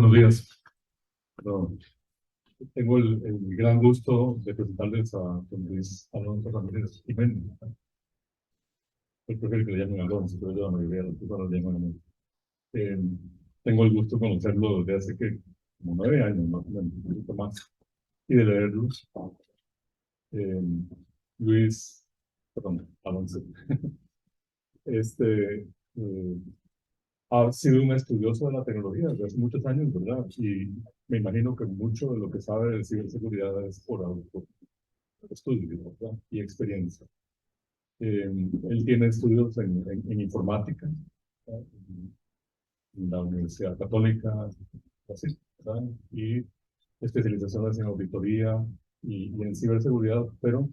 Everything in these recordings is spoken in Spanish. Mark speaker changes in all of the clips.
Speaker 1: Buenos días. Bueno, tengo el gran gusto de presentarles a don Luis Alonso Ramírez Jiménez. Yo prefiero que le llamen Alonso, pero yo la mayoría de las personas le llaman Alonso. Eh, Tengo el gusto de conocerlo desde hace que como 9 años, más o menos, un poquito más, y de leerlo. Eh, Luis, perdón, Alonso, este, ha sido un estudioso de la tecnología desde hace muchos años, ¿verdad? Y me imagino que mucho de lo que sabe de ciberseguridad es por estudio, ¿verdad? Y experiencia. Él tiene estudios en informática, ¿verdad? En la Universidad Católica, así, ¿verdad? Y especializaciones en auditoría y en ciberseguridad, pero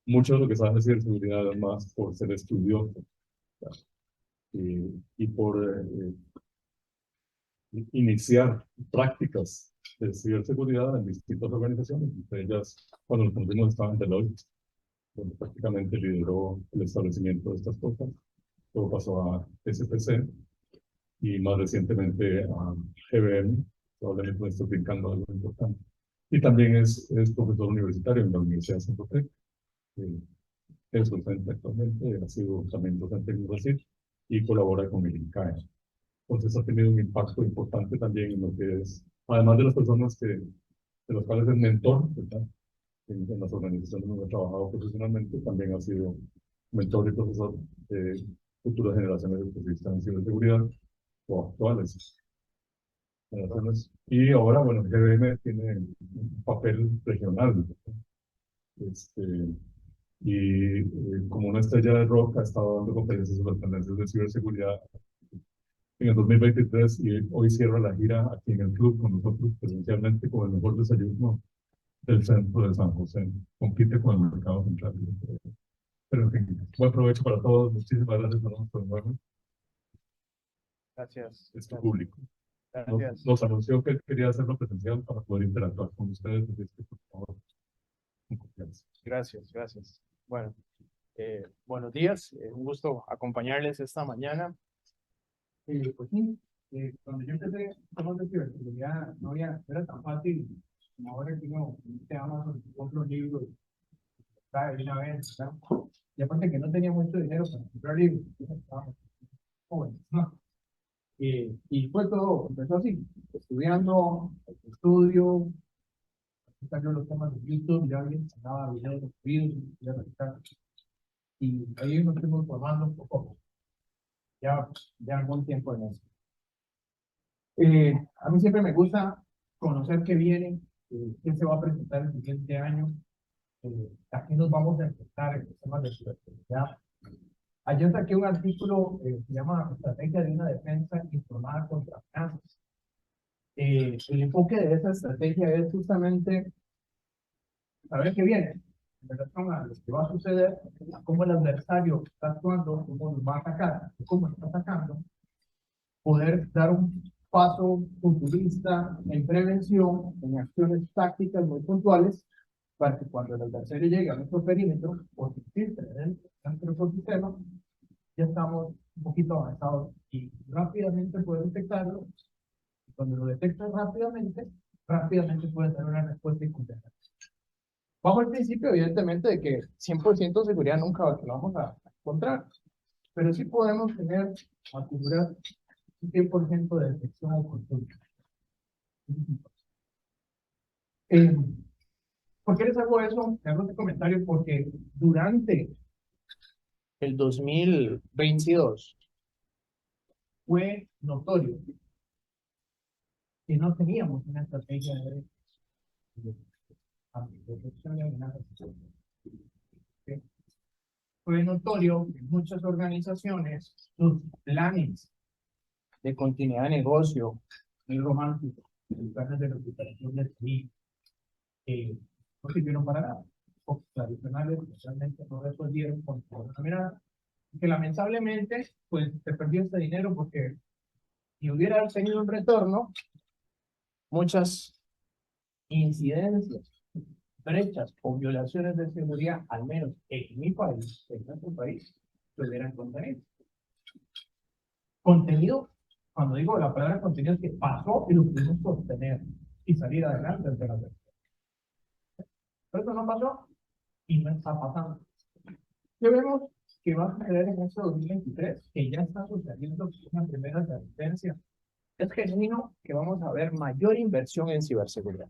Speaker 1: mucho de lo que sabe de ciberseguridad es más por ser estudioso, ¿verdad? Y por iniciar prácticas de ciberseguridad en distintas organizaciones. Entre ellas, cuando nos conocimos estaba en Deloitte, donde prácticamente lideró el establecimiento de estas cosas. Luego pasó a SPC y más recientemente a GBM, probablemente me estoy brincando algo importante. Y también es profesor universitario en la Universidad de San José. Es docente actualmente, ha sido también docente en Brasil y colabora con el INCAE. Entonces ha tenido un impacto importante también en lo que es, además de las personas de las cuales es mentor, ¿verdad? En las organizaciones donde he trabajado profesionalmente, también ha sido mentor y profesor de futuras generaciones de especialistas en ciberseguridad o actuales generaciones. Y ahora, bueno, GBM tiene un papel regional, ¿verdad? Este, como una estrella de rock ha estado dando conferencias sobre las tendencias de ciberseguridad en el 2023 y hoy cierra la gira aquí en el club con nosotros presencialmente con el mejor desayuno del centro de San José. Compite con el mercado central. Pero en fin, buen provecho para todos. Muchísimas gracias por nuevo.
Speaker 2: Gracias.
Speaker 1: Es tu público.
Speaker 2: Gracias.
Speaker 1: Nos anunció que quería hacerlo presencial para poder interactuar con ustedes. Así que, por favor, con confianza.
Speaker 2: Gracias, gracias. Bueno, buenos días. Un gusto acompañarles esta mañana. Pues sí, cuando yo empecé temas de ciberseguridad, no era tan fácil como ahora que uno te Amazon, compra un libro y trae de una vez, ¿no? Y aparte que no tenía mucho dinero para comprar libros, estábamos jóvenes, ¿no? Y fue todo, empezó así, estudiando, estudio, yo los temas de YouTube, ya alguien sacaba videos, y ahí nos fuimos formando un poco, ya algún tiempo en eso. A mí siempre me gusta conocer qué viene, qué se va a presentar el siguiente año, aquí nos vamos a enfrentar en los temas de ciberseguridad. Ayer saqué un artículo que se llama Estrategia de una defensa informada contra amenazas. El enfoque de esa estrategia es justamente saber qué viene, en relación a lo que va a suceder, a cómo el adversario está actuando, cómo nos va a atacar, cómo está atacando, poder dar un paso futurista en prevención, en acciones tácticas muy puntuales, para que cuando el adversario llegue a nuestro perímetro o se infiltre dentro de nuestro sistema, ya estamos un poquito avanzados y rápidamente puede detectarlo. Y cuando lo detecta rápidamente puede dar una respuesta inmediata. Bajo el principio, evidentemente, de que 100% de seguridad nunca lo vamos a encontrar, pero sí podemos tener, asegurar un 100% de detección o control. ¿Por qué les hago eso? Les hago este comentario porque durante el 2022 fue notorio que no teníamos una estrategia de detección de amenazas. Fue notorio que muchas organizaciones, sus planes de continuidad de negocio, muy románticos, los planes de recuperación del PIB, no sirvieron para nada. Los tradicionales realmente no respondieron con una mirada. Que lamentablemente, pues se perdió este dinero porque si hubiera tenido un retorno, muchas incidencias, brechas o violaciones de seguridad, al menos en mi país, en nuestro país, se hubieran contenido. Contenido Cuando digo la palabra contenido es que pasó y lo pudimos sostener y salir adelante ante la adversidad. Pero eso no pasó y no está pasando. ¿Qué vemos que va a suceder en este 2023? Que ya está sucediendo una primera tendencia. Es genuino que vamos a ver mayor inversión en ciberseguridad.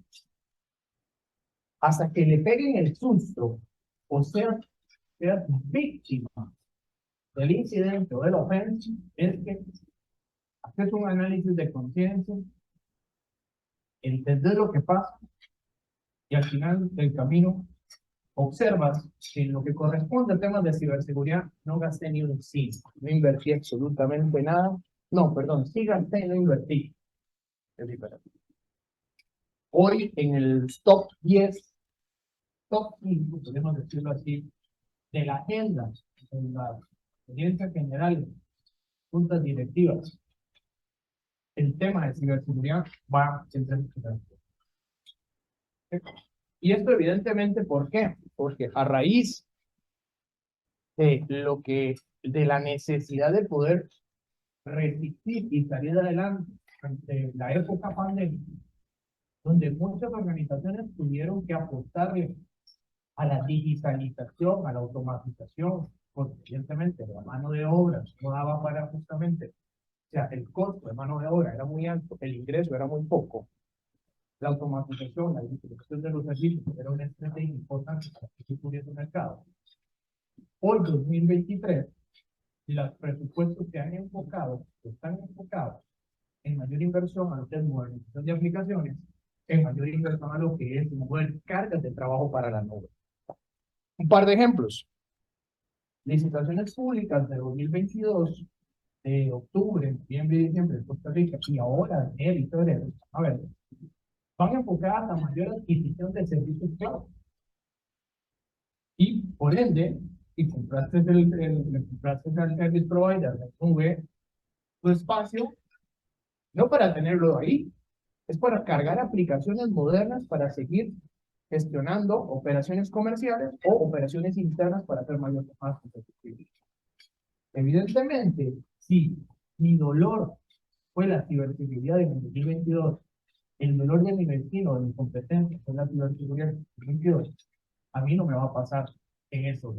Speaker 2: Hasta que le peguen el susto, o sea, seas víctima del incidente o de la ofensa, es que haces un análisis de conciencia, entender lo que pasa y al final del camino observas que en lo que corresponde a temas de ciberseguridad no gasté ni un sí, no invertí absolutamente nada. No, perdón, sí gasté y no invertí. Es diferente. Hoy en el top 10, top 5, podemos decirlo así, de la agenda, en la audiencia general, juntas directivas, el tema de ciberseguridad va entre los primeros. Y esto evidentemente, ¿por qué? Porque a raíz de la necesidad de poder resistir y salir adelante ante la época pandémica, donde muchas organizaciones tuvieron que apostarle a la digitalización, a la automatización, porque evidentemente la mano de obra no daba para justamente, o sea, el costo de mano de obra era muy alto, el ingreso era muy poco. La automatización, la digitalización de los servicios era una estrategia importante para que se pudiese el mercado. Hoy, 2023, los presupuestos se han enfocado, están enfocados en mayor inversión a lo que es modernización de aplicaciones, en mayor inversión a lo que es mover cargas de trabajo para la nube. Un par de ejemplos. Licitaciones públicas de 2022, de octubre, noviembre y diciembre de Costa Rica, y ahora de enero y febrero, a ver, van enfocadas a mayor adquisición de servicios cloud. Y por ende, si compraste al service provider de nube, tu espacio, no para tenerlo ahí, es para cargar aplicaciones modernas para seguir gestionando operaciones comerciales o operaciones internas para hacer mayor más competitivo. Evidentemente, si mi dolor fue la ciberseguridad en el 2022, el dolor de mi vecino, de mi competencia, fue la ciberseguridad en el 2022, a mí no me va a pasar en eso.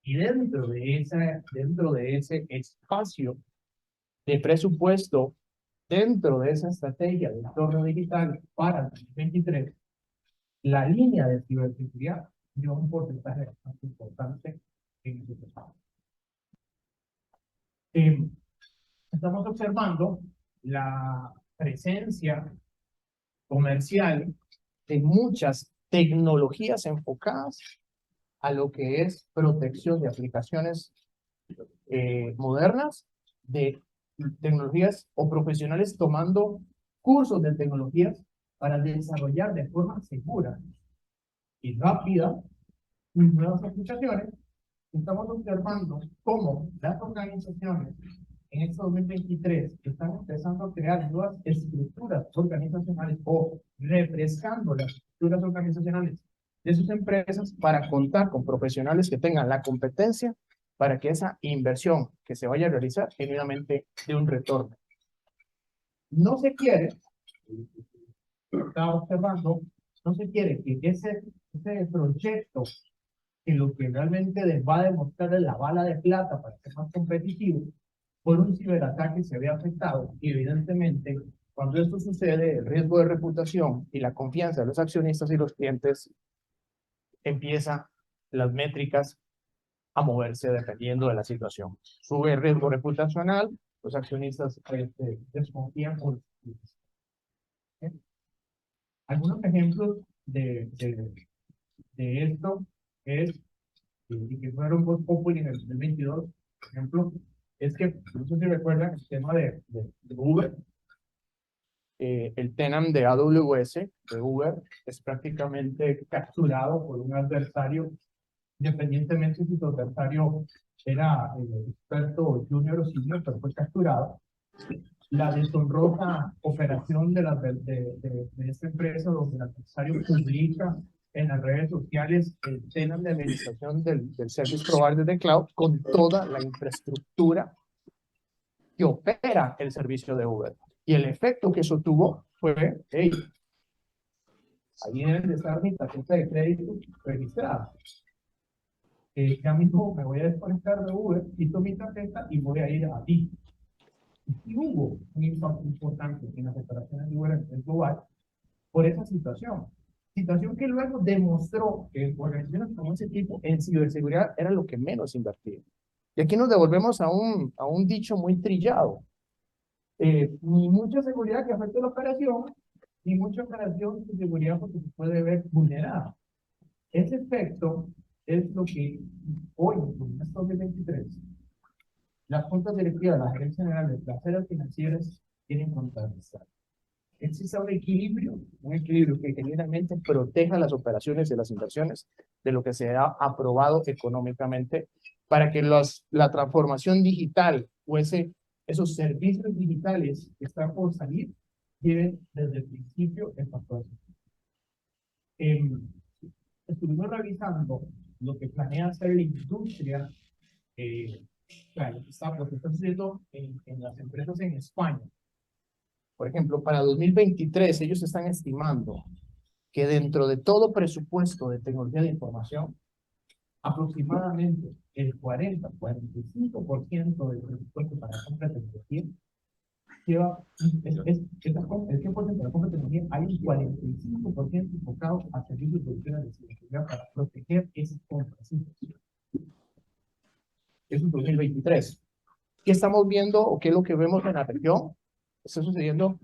Speaker 2: Y dentro de ese espacio de presupuesto, dentro de esa estrategia de entorno digital para el 2023, la línea de ciberseguridad dio un porcentaje bastante importante en ese espacio. Estamos observando la presencia comercial de muchas tecnologías enfocadas a lo que es protección de aplicaciones modernas, de tecnologías o profesionales tomando cursos de tecnologías para desarrollar de forma segura y rápida nuevas aplicaciones. Estamos observando cómo las organizaciones en este 2023 están empezando a crear nuevas estructuras organizacionales o refrescando las estructuras organizacionales de sus empresas para contar con profesionales que tengan la competencia para que esa inversión que se vaya a realizar genuinamente dé un retorno. No se quiere, está observando, no se quiere que ese proyecto que lo que realmente va a demostrar es la bala de plata para ser más competitivo, por un ciberataque se ve afectado. Y evidentemente, cuando esto sucede, el riesgo de reputación y la confianza de los accionistas y los clientes empieza las métricas a moverse dependiendo de la situación. Sube el riesgo reputacional, los accionistas desconfían. Algunos ejemplos de esto es, y que fueron muy populares en el 2022, por ejemplo, es que, no sé si recuerdan el tema de Uber, el tenant de AWS de Uber es prácticamente capturado por un adversario, independientemente si su adversario era experto junior o senior, pero fue capturado. La deshonrosa operación de esta empresa, donde el adversario publica en las redes sociales el tenant de administración del service provider de cloud con toda la infraestructura
Speaker 3: que opera el servicio de Uber. Y el efecto que eso tuvo fue, hey, ahí deben de estar mi tarjeta de crédito registrada. Ya mismo me voy a desconectar de Uber, quito mi tarjeta y voy a ir a ti. Y hubo un impacto importante en las operaciones de Uber a nivel global por esa situación. Situación que luego demostró que organizaciones como ese tipo en ciberseguridad era lo que menos invertían. Y aquí nos devolvemos a un dicho muy trillado. Ni mucha seguridad que afecte la operación, ni mucha operación de seguridad porque se puede ver vulnerada. Ese efecto es lo que hoy, en este 2023, las juntas directivas, las gerencias generales, las áreas financieras tienen contrarrestar. Existe un equilibrio que generalmente proteja las operaciones y las inversiones de lo que se ha aprobado económicamente para que la transformación digital o esos servicios digitales que están por salir lleven desde el principio el factor. Estuvimos revisando lo que planea hacer la industria, lo que está haciendo en las empresas en España. Por ejemplo, para 2023 ellos están estimando que dentro de todo presupuesto de tecnología de información, aproximadamente el 40-45% del presupuesto para la compra de tecnología lleva, ¿qué porcentaje de la compra de tecnología? Hay un 45% enfocado a servicios de producción de ciberseguridad para proteger esas compras. Eso es 2023. ¿Qué estamos viendo o qué es lo que vemos en la región? Está sucediendo,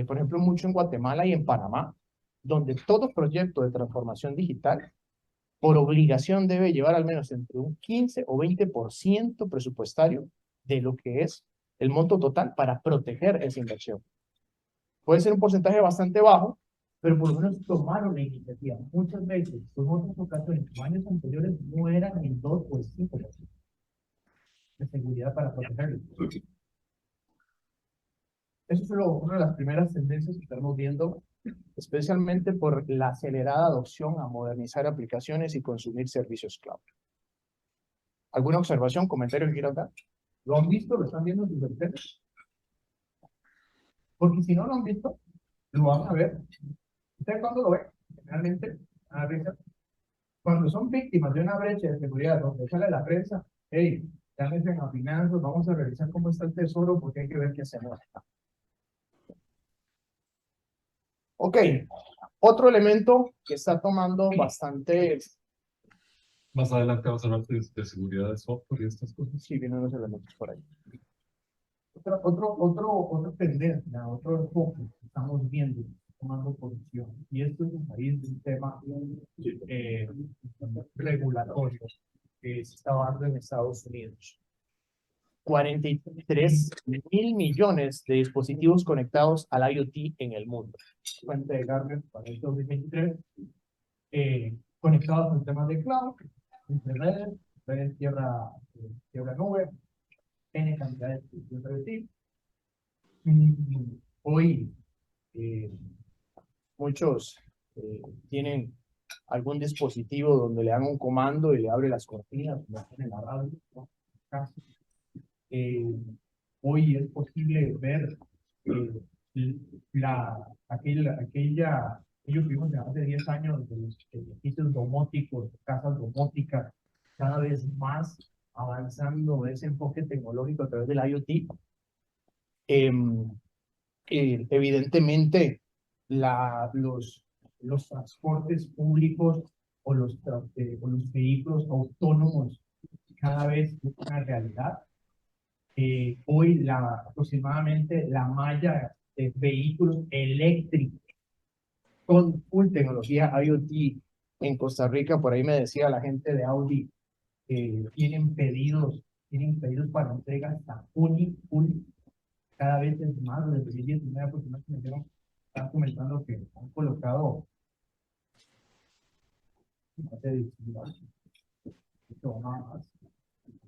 Speaker 3: por ejemplo, mucho en Guatemala y en Panamá, donde todo proyecto de transformación digital, por obligación, debe llevar al menos entre un 15 o 20% presupuestario de lo que es el monto total para proteger esa inversión. Puede ser un porcentaje bastante bajo, pero por lo menos tomaron la iniciativa. Muchas veces, en otras ocasiones, en años anteriores, no eran el 2 o el 5% de seguridad para protegerlos. Eso es una de las primeras tendencias que estamos viendo, especialmente por la acelerada adopción a modernizar aplicaciones y consumir servicios cloud. ¿Alguna observación, comentario que quieran dar? ¿Lo han visto? ¿Lo están viendo en sus empresas? Porque si no lo han visto, lo van a ver. ¿Ustedes cuándo lo ven? Generalmente, a veces, cuando son víctimas de una brecha de seguridad donde sale la prensa, hey, llámense a finanzas, vamos a revisar cómo está el tesoro porque hay que ver qué hacemos. Ok, otro elemento que está tomando bastante...
Speaker 1: Más adelante vamos a hablar de seguridad de software y estas cosas.
Speaker 3: Sí, vienen los elementos por ahí.
Speaker 2: Otra tendencia, otro enfoque que estamos viendo, tomando posición, y esto es un país de un tema regulatorio que se está dando en Estados Unidos. 43.000 millones de dispositivos conectados al IoT en el mundo. Fuente de Gartner para el 2023, conectados en temas de cloud, entre redes tierra nube, N cantidad de dispositivos IoT. Hoy muchos tienen algún dispositivo donde le dan un comando y le abre las cortinas, lo pone en la radio, ¿no? Hoy es posible ver ellos vimos de hace 10 años de los edificios domóticos, casas domóticas, cada vez más avanzando ese enfoque tecnológico a través del IoT. Evidentemente, los transportes públicos o los vehículos autónomos cada vez es una realidad. Hoy aproximadamente la malla de vehículos eléctricos con full tecnología IoT en Costa Rica, por ahí me decía la gente de Audi, tienen pedidos para entrega hasta junio. Cada vez es más, desde 2019 aproximadamente están comentando que han colocado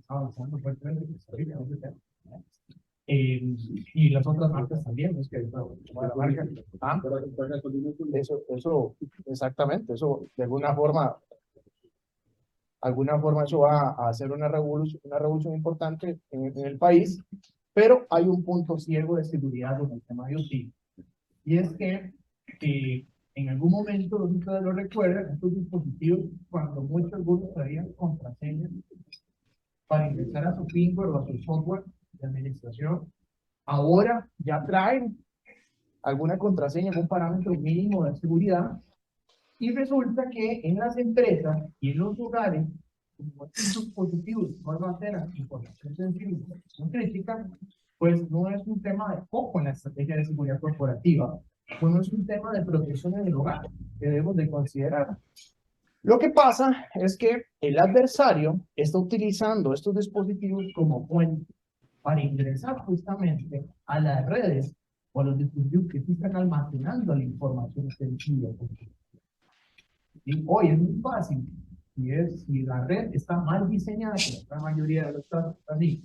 Speaker 2: avanzando fuertemente y las otras marcas también, es que la marca, eso exactamente, eso de alguna forma eso va a hacer una revolución importante en el país,
Speaker 3: Pero hay un punto ciego de seguridad en el tema IoT. Y es que en algún momento, no sé si ustedes lo recuerdan, estos dispositivos, cuando muchos algunos traían contraseñas para ingresar a su firmware o a su software de administración, ahora ya traen alguna contraseña, algún parámetro mínimo de seguridad, y resulta que en las empresas y en los hogares, como estos dispositivos no almacenan información sensible, información crítica, pues no es un tema de foco en la estrategia de seguridad corporativa, pues no es un tema de protección en el hogar que debemos de considerar. Lo que pasa es que el adversario está utilizando estos dispositivos como puente para ingresar justamente a las redes o a los dispositivos que están almacenando la información sensible. Y hoy es muy fácil, si la red está mal diseñada, que la mayoría de los casos está así,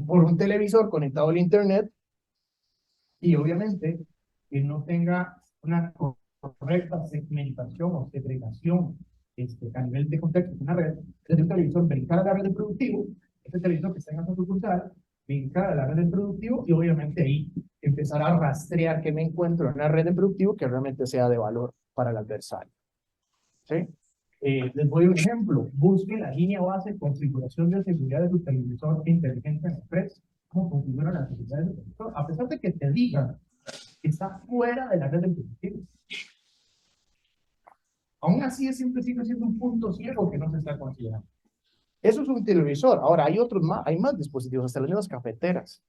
Speaker 3: por un televisor conectado al internet, y obviamente que no tenga una correcta segmentación o segregación a nivel de contexto de una red, desde un televisor brincar a la red del productivo, ese televisor que está en esa sucursal, brincar a la red del productivo y obviamente ahí empezar a rastrear que me encuentro en la red del productivo que realmente sea de valor para el adversario. ¿Sí? Les doy un ejemplo. Busque la línea base configuración de seguridad de su televisor inteligente en Express. ¿Cómo configura la seguridad de su televisor? A pesar de que te digan que está fuera de la red del productivo. Aún así, siempre sigue siendo un punto ciego que no se está considerando. Eso es un televisor. Ahora, hay otros más, hay más dispositivos, hasta las mismas cafeteras,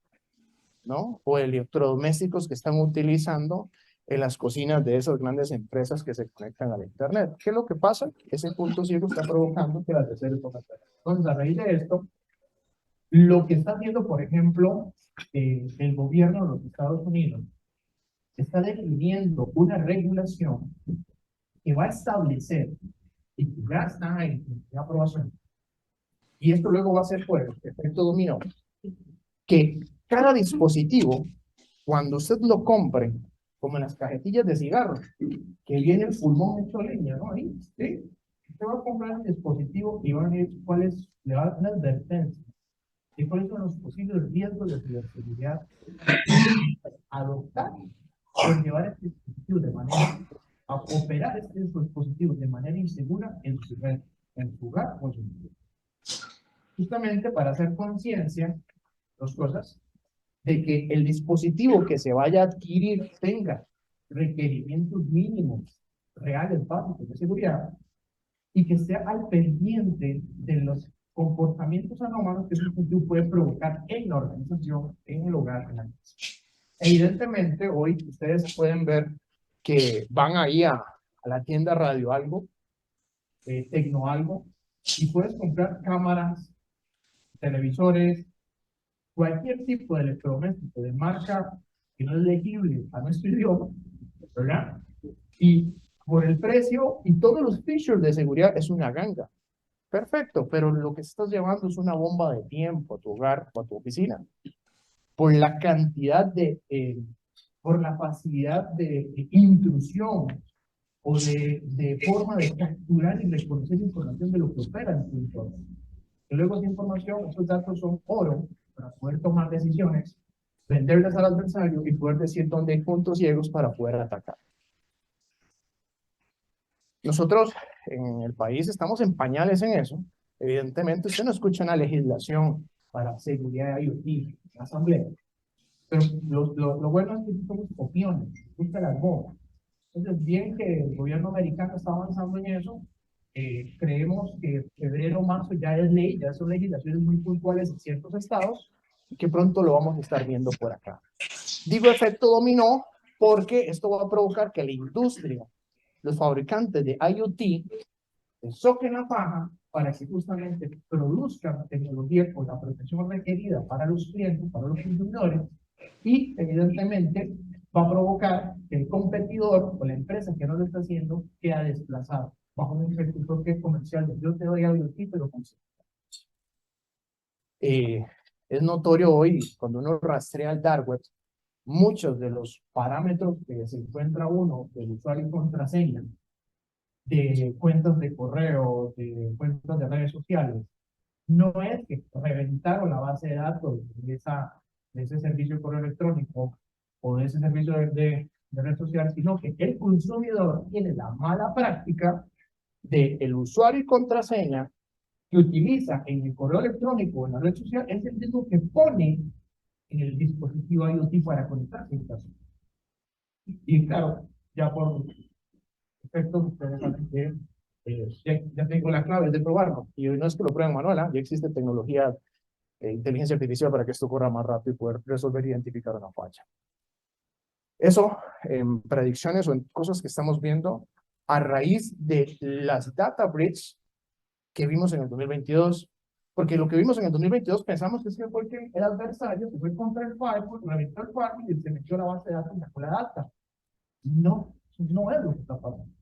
Speaker 3: ¿no? O electrodomésticos que están utilizando en las cocinas de esas grandes empresas que se conectan al internet. ¿Qué es lo que pasa? Ese punto ciego está provocando que las redes pongan. Entonces, a raíz de esto, lo que está haciendo, por ejemplo, el gobierno de los Estados Unidos está definiendo una regulación que va a establecer, y que ya está en aprobación, y esto luego va a ser por el efecto dominó, que cada dispositivo, cuando usted lo compre, como en las cajetillas de cigarros, que viene el pulmón hecho leña, ¿no? Ahí, ¿sí? Usted va a comprar el dispositivo y va a ver cuáles, le va a dar una advertencia de cuáles son los posibles riesgos de ciberseguridad, adoptar o llevar este dispositivo de manera, a operar este dispositivo de manera insegura en su red, en su hogar o en su vida. Justamente para hacer conciencia, dos cosas, de que el dispositivo que se vaya a adquirir tenga requerimientos mínimos, reales, básicos de seguridad, y que esté al pendiente de los comportamientos anómalos que ese dispositivo puede provocar en la organización, en el hogar, en la casa. Evidentemente, hoy ustedes pueden ver que van ahí a la tienda Radio Algo, Tecno Algo, y puedes comprar cámaras, televisores, cualquier tipo de electrodoméstico de marca que no es legible a nuestro idioma, ¿verdad? Y por el precio y todos los features de seguridad es una ganga. Perfecto, pero lo que estás llevando es una bomba de tiempo a tu hogar o a tu oficina. Por la cantidad de, por la facilidad de intrusión o de forma de capturar y reconocer información de lo que opera en tu entorno. Y luego esa información, esos datos son oro para poder tomar decisiones, venderlas al adversario y poder decir dónde hay puntos ciegos para poder atacar. Nosotros en el país estamos en pañales en eso. Evidentemente, usted no escucha una legislación para seguridad IoT en la asamblea. Pero lo bueno es que somos opiniones, gusta las bombas. Entonces, bien que el gobierno americano está avanzando en eso, creemos que febrero, marzo ya es ley, ya son legislaciones muy puntuales en ciertos estados, y que pronto lo vamos a estar viendo por acá. Digo efecto dominó porque esto va a provocar que la industria, los fabricantes de IoT, se soquen la faja para que justamente produzcan tecnología con la protección requerida para los clientes, para los consumidores, y evidentemente va a provocar que el competidor o la empresa que no lo está haciendo queda desplazado bajo un efecto comercial de yo te doy IoT, pero con es notorio hoy, cuando uno rastrea el dark web, muchos de los parámetros que se encuentra uno del usuario y contraseña, de cuentas de correo, de cuentas de redes sociales,
Speaker 2: no es que reventaron la base de datos de ese servicio de correo electrónico o de ese servicio de red social, sino que el consumidor tiene la mala práctica
Speaker 3: de el usuario y contraseña que utiliza en el correo electrónico o en la red social es el mismo que pone en el dispositivo IoT para conectarse a Internet. Y claro, ya por efectos, ustedes saben que ya tengo la clave de probarlo. Y no es que lo prueben manual, ya existe tecnología inteligencia artificial para que esto corra más rápido y poder resolver e identificar una falla. Eso en predicciones o en cosas que estamos viendo a raíz de las data breach que vimos en el 2022, porque lo que vimos en el 2022 pensamos que fue que el adversario se fue contra el firewall, reventó el firewall y se metió a la base de datos y sacó la data. No, no es lo que está pasando.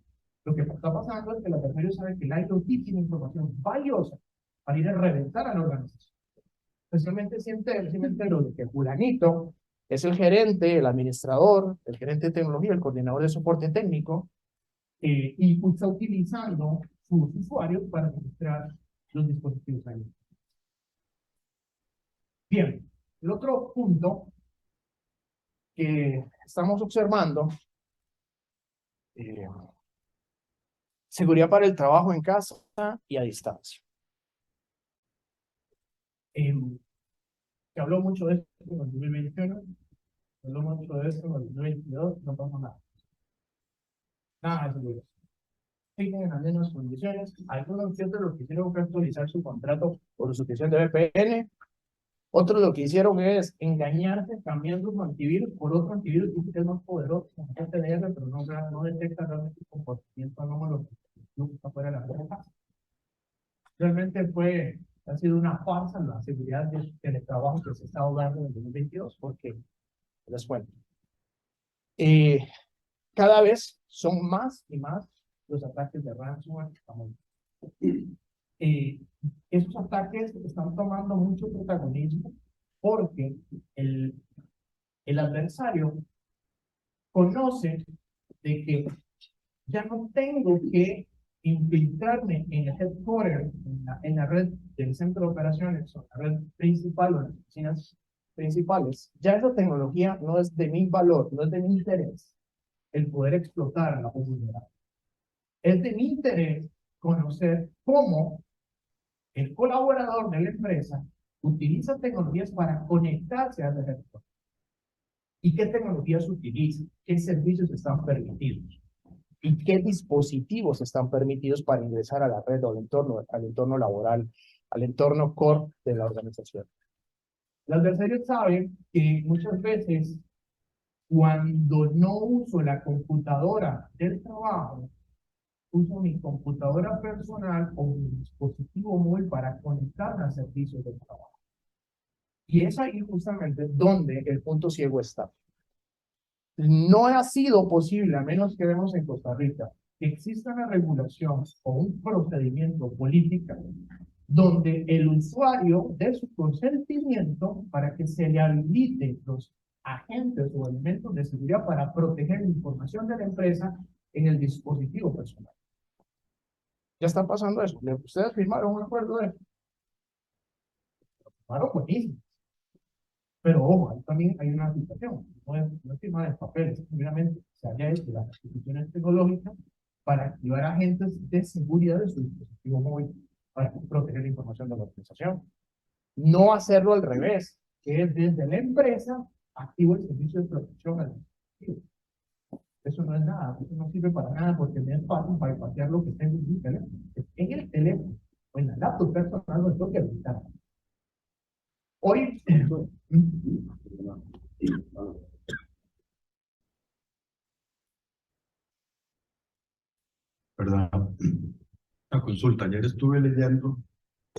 Speaker 3: Lo que está pasando es que el adversario sabe que el IoT tiene información valiosa para ir a reventar a la organización. Especialmente si me entero de que fulanito es el gerente, el administrador, el gerente de tecnología, el coordinador de soporte técnico, y está utilizando sus usuarios para registrar los dispositivos ahí. Bien, el otro punto que estamos observando, seguridad para el trabajo en casa y a distancia. Se habló mucho de esto en el 2021, se habló mucho de esto en el 2022, no pasó nada. Nada de seguridad. Siguen en las mismas condiciones. Algunos clientes lo que hicieron fue actualizar su contrato por suscripción de VPN. Otros lo que hicieron es engañarse cambiando su antivirus por otro antivirus que es más poderoso, como TDR, pero no detecta realmente el comportamiento anómalo que está fuera de la red. Realmente ha sido una farsa la seguridad del teletrabajo que se está dando en el 2022, porque les cuento. Cada vez son más y más los ataques de ransomware. Esos ataques están tomando mucho protagonismo porque el adversario conoce de que ya no tengo que infiltrarme en el headquarter, en la red del centro de operaciones o la red principal o las oficinas principales. Ya esa tecnología no es de mi valor, no es de mi interés el poder explotar la oportunidad. Es de mi interés conocer cómo el colaborador de la empresa utiliza tecnologías para conectarse a la red. ¿Y qué tecnologías utiliza? ¿Qué servicios están permitidos? ¿Y qué dispositivos están permitidos para ingresar a la red o al entorno laboral, al entorno core de la organización? El adversario sabe que muchas veces cuando no uso la computadora del trabajo, uso mi computadora personal o mi dispositivo móvil para conectarme a servicios de trabajo. Y es ahí justamente donde el punto ciego está. No ha sido posible, a menos que vemos en Costa Rica, que exista una regulación o un procedimiento político donde el usuario dé su consentimiento para que se le habilite los agentes o elementos de seguridad para proteger la información de la empresa en el dispositivo personal. Ya está pasando eso. ¿Ustedes firmaron un acuerdo de eso? Firmaron buenísimo. Pero ojo, ahí también hay una situación. No es firmar en papeles, simplemente se haya hecho las instituciones tecnológicas para activar agentes de seguridad de su dispositivo móvil para proteger la información de la organización. No hacerlo al revés, que es desde la empresa activo el servicio de protección al dispositivo. Eso no es nada, eso no sirve para nada porque me es fácil bypassear lo que tengo en mi teléfono. En el teléfono o en la laptop personal no tengo que habilitar. Hoy,
Speaker 4: ¿Verdad? La consulta. Ayer estuve leyendo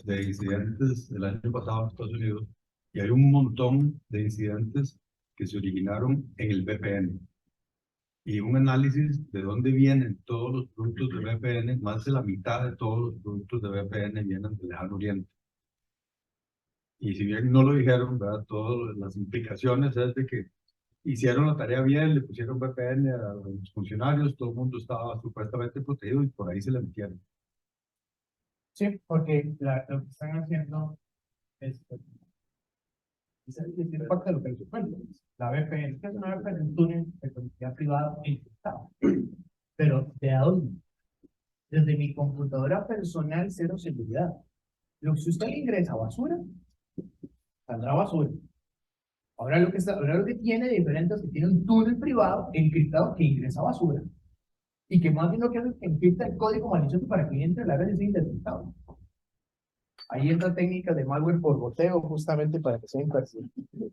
Speaker 4: de incidentes del año pasado en Estados Unidos y hay un montón de incidentes que se originaron en el VPN. Y un análisis de dónde vienen todos los productos de VPN, más de la mitad de todos los productos de VPN vienen del Lejano Oriente. Y si bien no lo dijeron, ¿verdad? Todas las implicaciones es de que hicieron la tarea bien, le pusieron VPN a los funcionarios, todo el mundo estaba supuestamente protegido y por ahí se le metieron.
Speaker 2: Sí, porque lo que están haciendo es parte de lo que les cuento. La VPN, que es una VPN, un túnel de conectividad privada encriptado. Pero ¿de dónde? Desde mi computadora personal, cero seguridad. Lo que si usted le ingresa basura, saldrá basura. Ahora lo que tiene de diferente es que tiene un túnel privado encriptado que ingresa basura. Y que más bien lo que hace es que encripta el código malicioso para que entre la red y sea indetectable. Ahí entra técnicas de malware por boteo justamente para que sea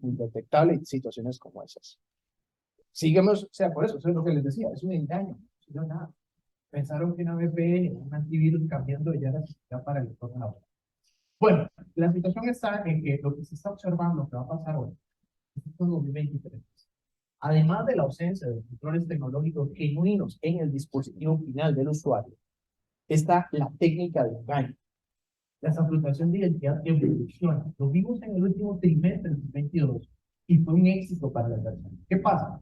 Speaker 2: indetectable en situaciones como esas. Sigamos, o sea, por eso es lo que les decía, es un engaño, no es nada. Pensaron que una VPN, un antivirus cambiando ya la seguridad para el entorno laboral. Bueno, la situación está en que lo que se está observando que va a pasar hoy, en 2023, además de la ausencia de controles tecnológicos genuinos en el dispositivo final del usuario, está la técnica de engaño. La salutación de identidad evoluciona. Lo vimos en el último trimestre del 2022 y fue un éxito para la persona. ¿Qué pasa?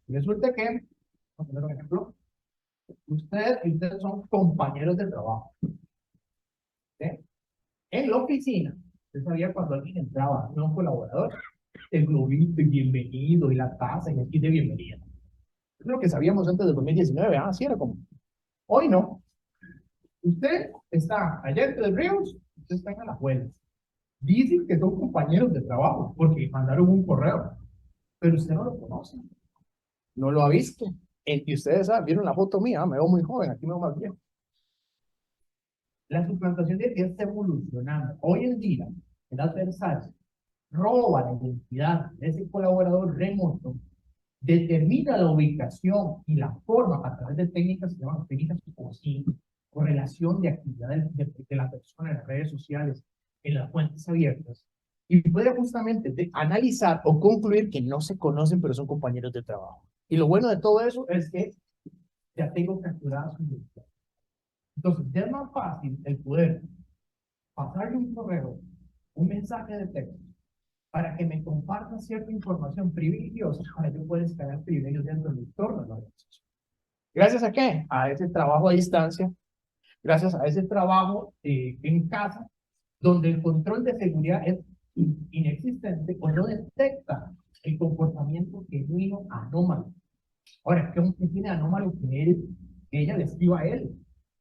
Speaker 2: Resulta que, vamos a poner un ejemplo, ustedes son compañeros de trabajo. ¿Sí? En la oficina, usted sabía cuando alguien entraba, no un colaborador, el globito de bienvenido y la taza y el kit de bienvenida. Es lo que sabíamos antes del 2019, así era como. Hoy no. Usted está allá entre los ríos, usted está en la abuela. Dicen que son compañeros de trabajo porque mandaron un correo, pero usted no lo conoce. No lo ha visto. Y ustedes vieron la foto mía, me veo muy joven, aquí me veo más viejo. La suplantación de identidad está evolucionando. Hoy en día, el adversario roba la identidad de ese colaborador remoto, determina la ubicación y la forma a través de técnicas que se llaman técnicas como correlación de actividades de la persona en las redes sociales, en las fuentes abiertas, y puede justamente analizar o concluir que no se conocen, pero son compañeros de trabajo. Y lo bueno de todo eso es que ya tengo capturadas su identidad. Entonces, ya es más fácil el poder pasarle un correo, un mensaje de texto, para que me comparta cierta información privilegiosa, para yo poder escalar privilegios dentro del entorno de la organización. ¿Gracias a qué? A ese trabajo a distancia, gracias a ese trabajo en casa, donde el control de seguridad es inexistente o no detecta el comportamiento genuino anómalo. Ahora, ¿qué tiene anómalo que ella le escriba a él?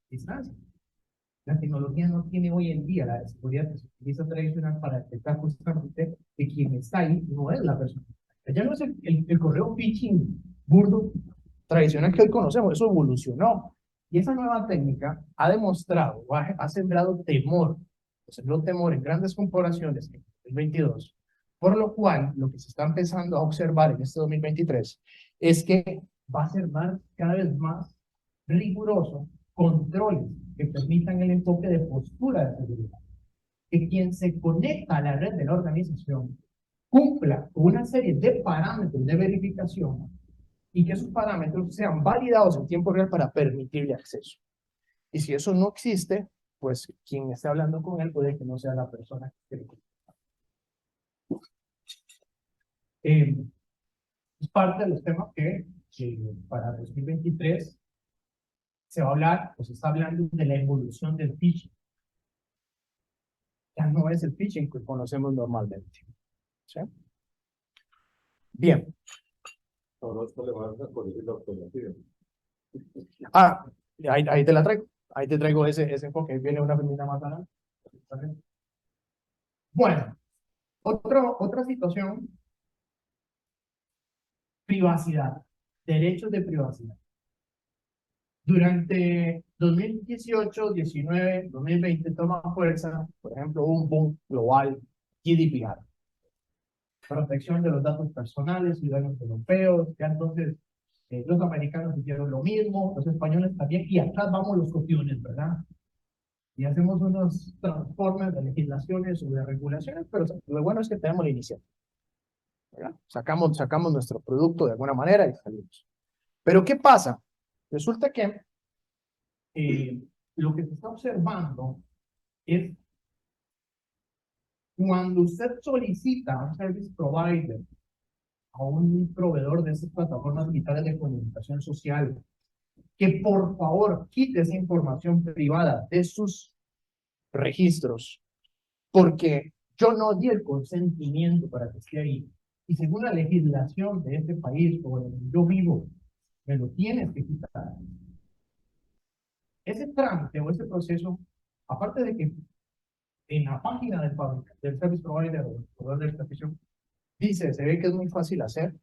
Speaker 2: Distancia. La tecnología no tiene hoy en día la seguridad que se utiliza tradicional para detectar justamente que quien está ahí no es la persona. Ya no es el correo phishing burdo tradicional que hoy conocemos, eso evolucionó. Y esa nueva técnica ha demostrado, ha sembrado temor, sembró temor en grandes corporaciones en el 2022, por lo cual lo que se está empezando a observar en este 2023 es que va a ser cada vez más riguroso controles que permitan el enfoque de postura de seguridad. Que quien se conecta a la red de la organización cumpla con una serie de parámetros de verificación y que esos parámetros sean validados en tiempo real para permitirle acceso. Y si eso no existe, pues quien esté hablando con él puede que no sea la persona que es parte de los temas que para 2023 se va a hablar, o se está hablando de la evolución del phishing. Ya no es el phishing que conocemos normalmente. ¿Sí? Bien.
Speaker 1: Ahora esto le va a corregir la ortografía.
Speaker 3: Ahí te la traigo. Ahí te traigo ese enfoque. Viene una femenina más adelante. Bueno, otra situación. Privacidad. Derechos de privacidad. Durante 2018, 19, 2020 toma fuerza, por ejemplo, un boom global, GDPR. Protección de los datos personales, ciudadanos europeos, ya entonces los americanos hicieron lo mismo, los españoles también, y atrás vamos los copiones, ¿verdad? Y hacemos unos transformes de legislaciones o de regulaciones, pero lo bueno es que tenemos la iniciativa, ¿verdad? Sacamos nuestro producto de alguna manera y salimos. Pero ¿qué pasa? Resulta que lo que se está observando es cuando usted solicita a un service provider, a un proveedor de esas plataformas digitales de comunicación social, que por favor quite esa información privada de sus registros, porque yo no di el consentimiento para que esté ahí. Y según la legislación de este país o donde yo vivo, me lo tienes que quitar. Ese trámite o ese proceso, aparte de que en la página del service provider o del proveedor del servicio, dice, se ve que es muy fácil hacer,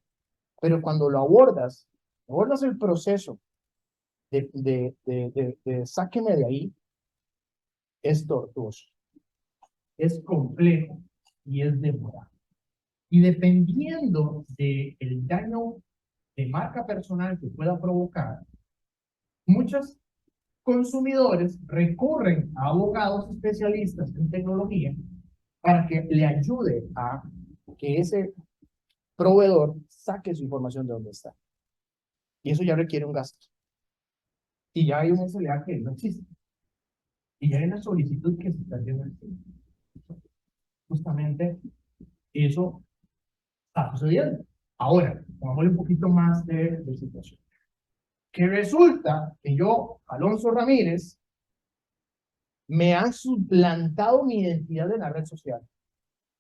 Speaker 3: pero cuando lo abordas el proceso de sáqueme de ahí, es tortuoso, es complejo y es demorado. Y dependiendo del daño de marca personal que pueda provocar, muchos consumidores recurren a abogados especialistas en tecnología para que le ayude a que ese proveedor saque su información de donde está. Y eso ya requiere un gasto. Y ya hay un SLA que no existe. Y ya hay una solicitud que se está haciendo. Justamente eso está sucediendo. Ahora, vamos a ver un poquito más de situación. Que resulta que yo, Alonso Ramírez, me han suplantado mi identidad en la red social.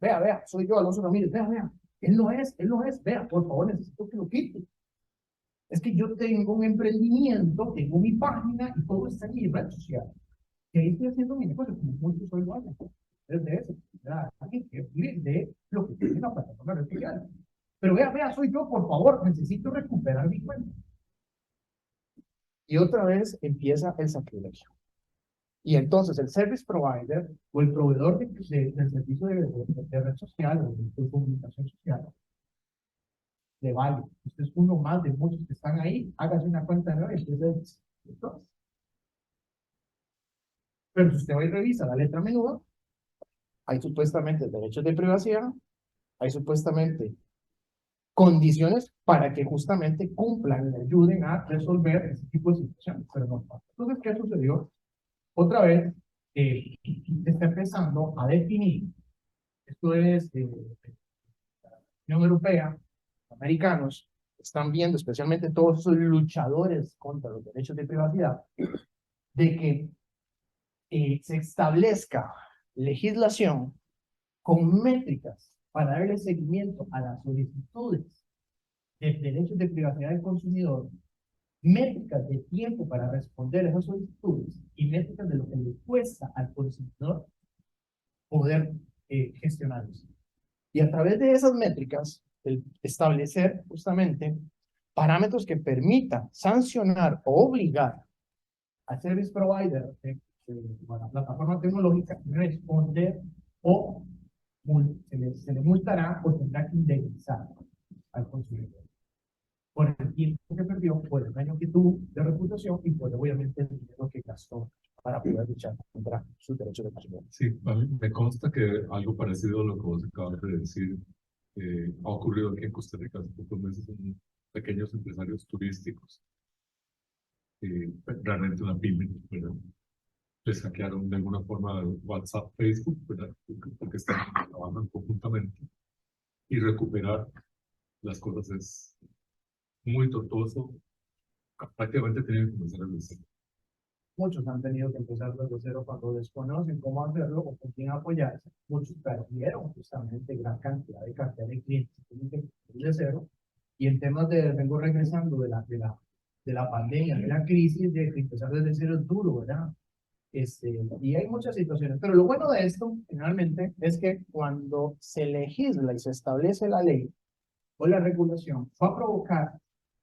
Speaker 3: Vea, soy yo, Alonso Ramírez, vea. Él no es, vea, por favor, necesito que lo quite. Es que yo tengo un emprendimiento, tengo mi página y todo está en mi red social. Y ahí estoy haciendo mi negocio, como muchos hoy lo hacen. Desde eso, alguien que vive de lo que tiene la plataforma red social. Pero vea, soy yo, por favor, necesito recuperar mi cuenta. Y otra vez empieza el sacrilegio. Y entonces el service provider o el proveedor del servicio de red social o de comunicación social le vale. Usted es uno más de muchos que están ahí, hágase una cuenta nueva y entonces. Pero si usted va y revisa la letra menuda, hay supuestamente derechos de privacidad, hay supuestamente condiciones para que justamente cumplan y ayuden a resolver ese tipo de situaciones, pero no pasa. Entonces, ¿qué sucedió? Otra vez, se está empezando a definir, esto es la Unión Europea, americanos, están viendo, especialmente todos esos luchadores contra los derechos de privacidad, de que se establezca legislación con métricas para darle seguimiento a las solicitudes de derechos de privacidad del consumidor, métricas de tiempo para responder a esas solicitudes y métricas de lo que le cuesta al consumidor poder gestionarlos. Y a través de esas métricas, establecer justamente parámetros que permitan sancionar o obligar al service provider de la plataforma tecnológica responder o se le multará o tendrá que indemnizar al consumidor por el tiempo que perdió, por el daño que tuvo de reputación y por obviamente el dinero que gastó para poder luchar contra sus derechos de consumidor.
Speaker 1: Sí, a mí me consta que algo parecido a lo que vos acabas de decir ha ocurrido aquí en Costa Rica hace pocos meses en pequeños empresarios turísticos. Realmente una pyme, ¿verdad? Les hackearon de alguna forma WhatsApp, Facebook, ¿verdad? Porque están trabajando conjuntamente y recuperar las cosas es muy tortuoso. Prácticamente tienen que comenzar desde cero.
Speaker 3: Muchos han tenido que empezar desde cero cuando desconocen cómo hacerlo o con quién apoyarse. Muchos perdieron justamente gran cantidad de cartera de clientes que tienen que empezar desde cero. Y en temas vengo regresando de la pandemia, de la crisis, de empezar desde cero es duro, ¿verdad? Y hay muchas situaciones. Pero lo bueno de esto, generalmente, es que cuando se legisla y se establece la ley o la regulación, va a provocar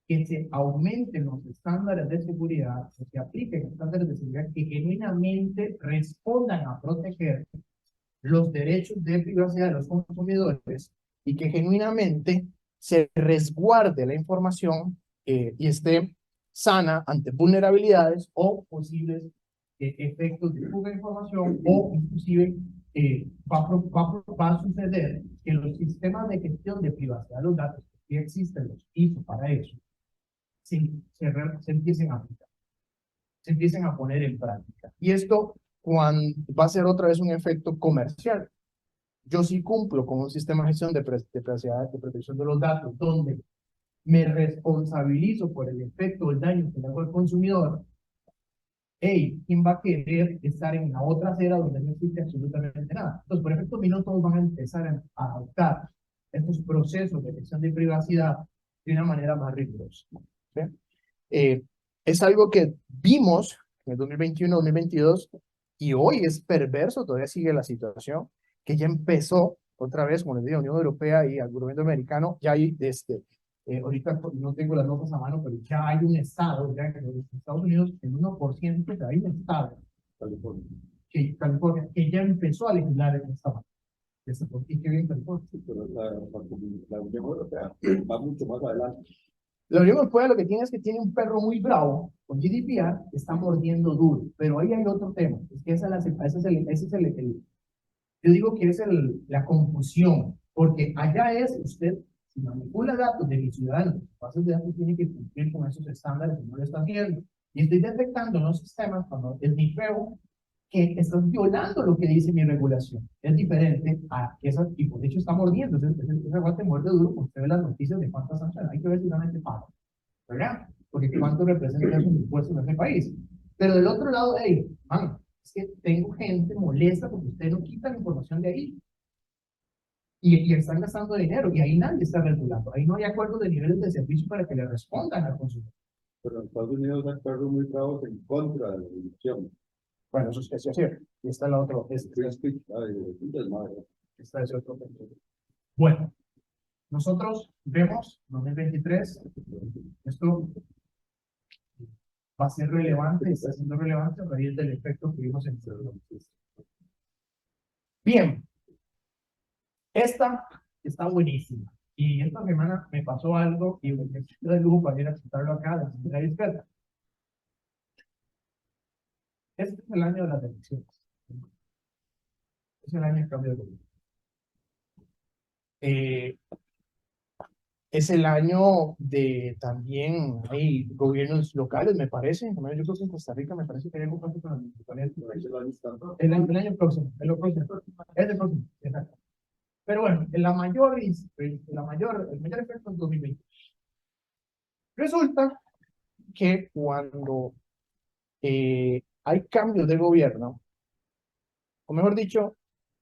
Speaker 3: que se aumenten los estándares de seguridad, que se apliquen estándares de seguridad que genuinamente respondan a proteger los derechos de privacidad de los consumidores y que genuinamente se resguarde la información y esté sana ante vulnerabilidades o posibles efectos de fuga de información o inclusive va a suceder que los sistemas de gestión de privacidad de los datos que existen, los hizo para eso, se empiecen a aplicar, se empiecen a poner en práctica. Y esto va a ser otra vez un efecto comercial. Yo sí cumplo con un sistema de gestión de privacidad, de protección de los datos, donde me responsabilizo por el efecto del daño que le hago al consumidor.
Speaker 2: hey, ¿quién va a querer estar en la otra acera donde no existe absolutamente nada? Entonces, por efecto dominó, todos van a empezar a adoptar estos procesos de gestión de privacidad de una manera más rigurosa. ¿Sí? Es algo que vimos en el 2021, 2022, y hoy es perverso, todavía sigue la situación, que ya empezó otra vez, como les digo, la Unión Europea y el gobierno americano, ya hay ahorita no tengo las notas a mano, pero ya hay un estado, ya en los Estados Unidos, el 1% de hay un estado, California, que ya empezó a legislar en esta manera. ¿Y qué bien California?
Speaker 4: Pero la Unión Europea va mucho más adelante.
Speaker 3: La Unión Europea lo que tiene es que tiene un perro muy bravo, con GDPR, que está mordiendo duro, pero ahí hay otro tema, es que yo digo que es la confusión, porque allá es usted, si manipula datos de mis ciudadanos, las bases de datos tienen que cumplir con esos estándares y no lo están haciendo. Y estoy detectando en los sistemas cuando es mi feo que están violando lo que dice mi regulación. Es diferente a esas, y por hecho está mordiendo, ese guante muerde duro, porque usted ve las noticias de cuántas sanciones, hay que ver si realmente paga, ¿verdad? Porque cuánto representa esos impuestos en ese país. Pero del otro lado, hey, man, es que tengo gente molesta porque ustedes no quitan información de ahí. Y están gastando dinero, y ahí nadie está regulando. Ahí no hay acuerdos de niveles de servicio para que le respondan al consumidor.
Speaker 4: Pero en Estados Unidos hay acuerdos muy bravos en contra de la regulación.
Speaker 3: Bueno, eso es cierto. Y está la otra.
Speaker 4: Free speech, un desmadre.
Speaker 3: Esta es otro.
Speaker 2: Bueno, nosotros vemos 2023, esto va a ser relevante, está siendo relevante a raíz del efecto que vimos en el. Bien, esta está buenísima. Y esta semana me pasó algo y me siento de lujo para ir a citarlo acá, la señora experta. Este es el año de las elecciones. Es el año del cambio de gobierno. Es el año de también hay gobiernos locales, me parece. Yo creo que en Costa Rica me parece que hay algo con las municipalidades. El año próximo, el próximo. Es el próximo, exacto. Pero bueno, el mayor efecto es 2020. Resulta que cuando hay cambios de gobierno, o mejor dicho,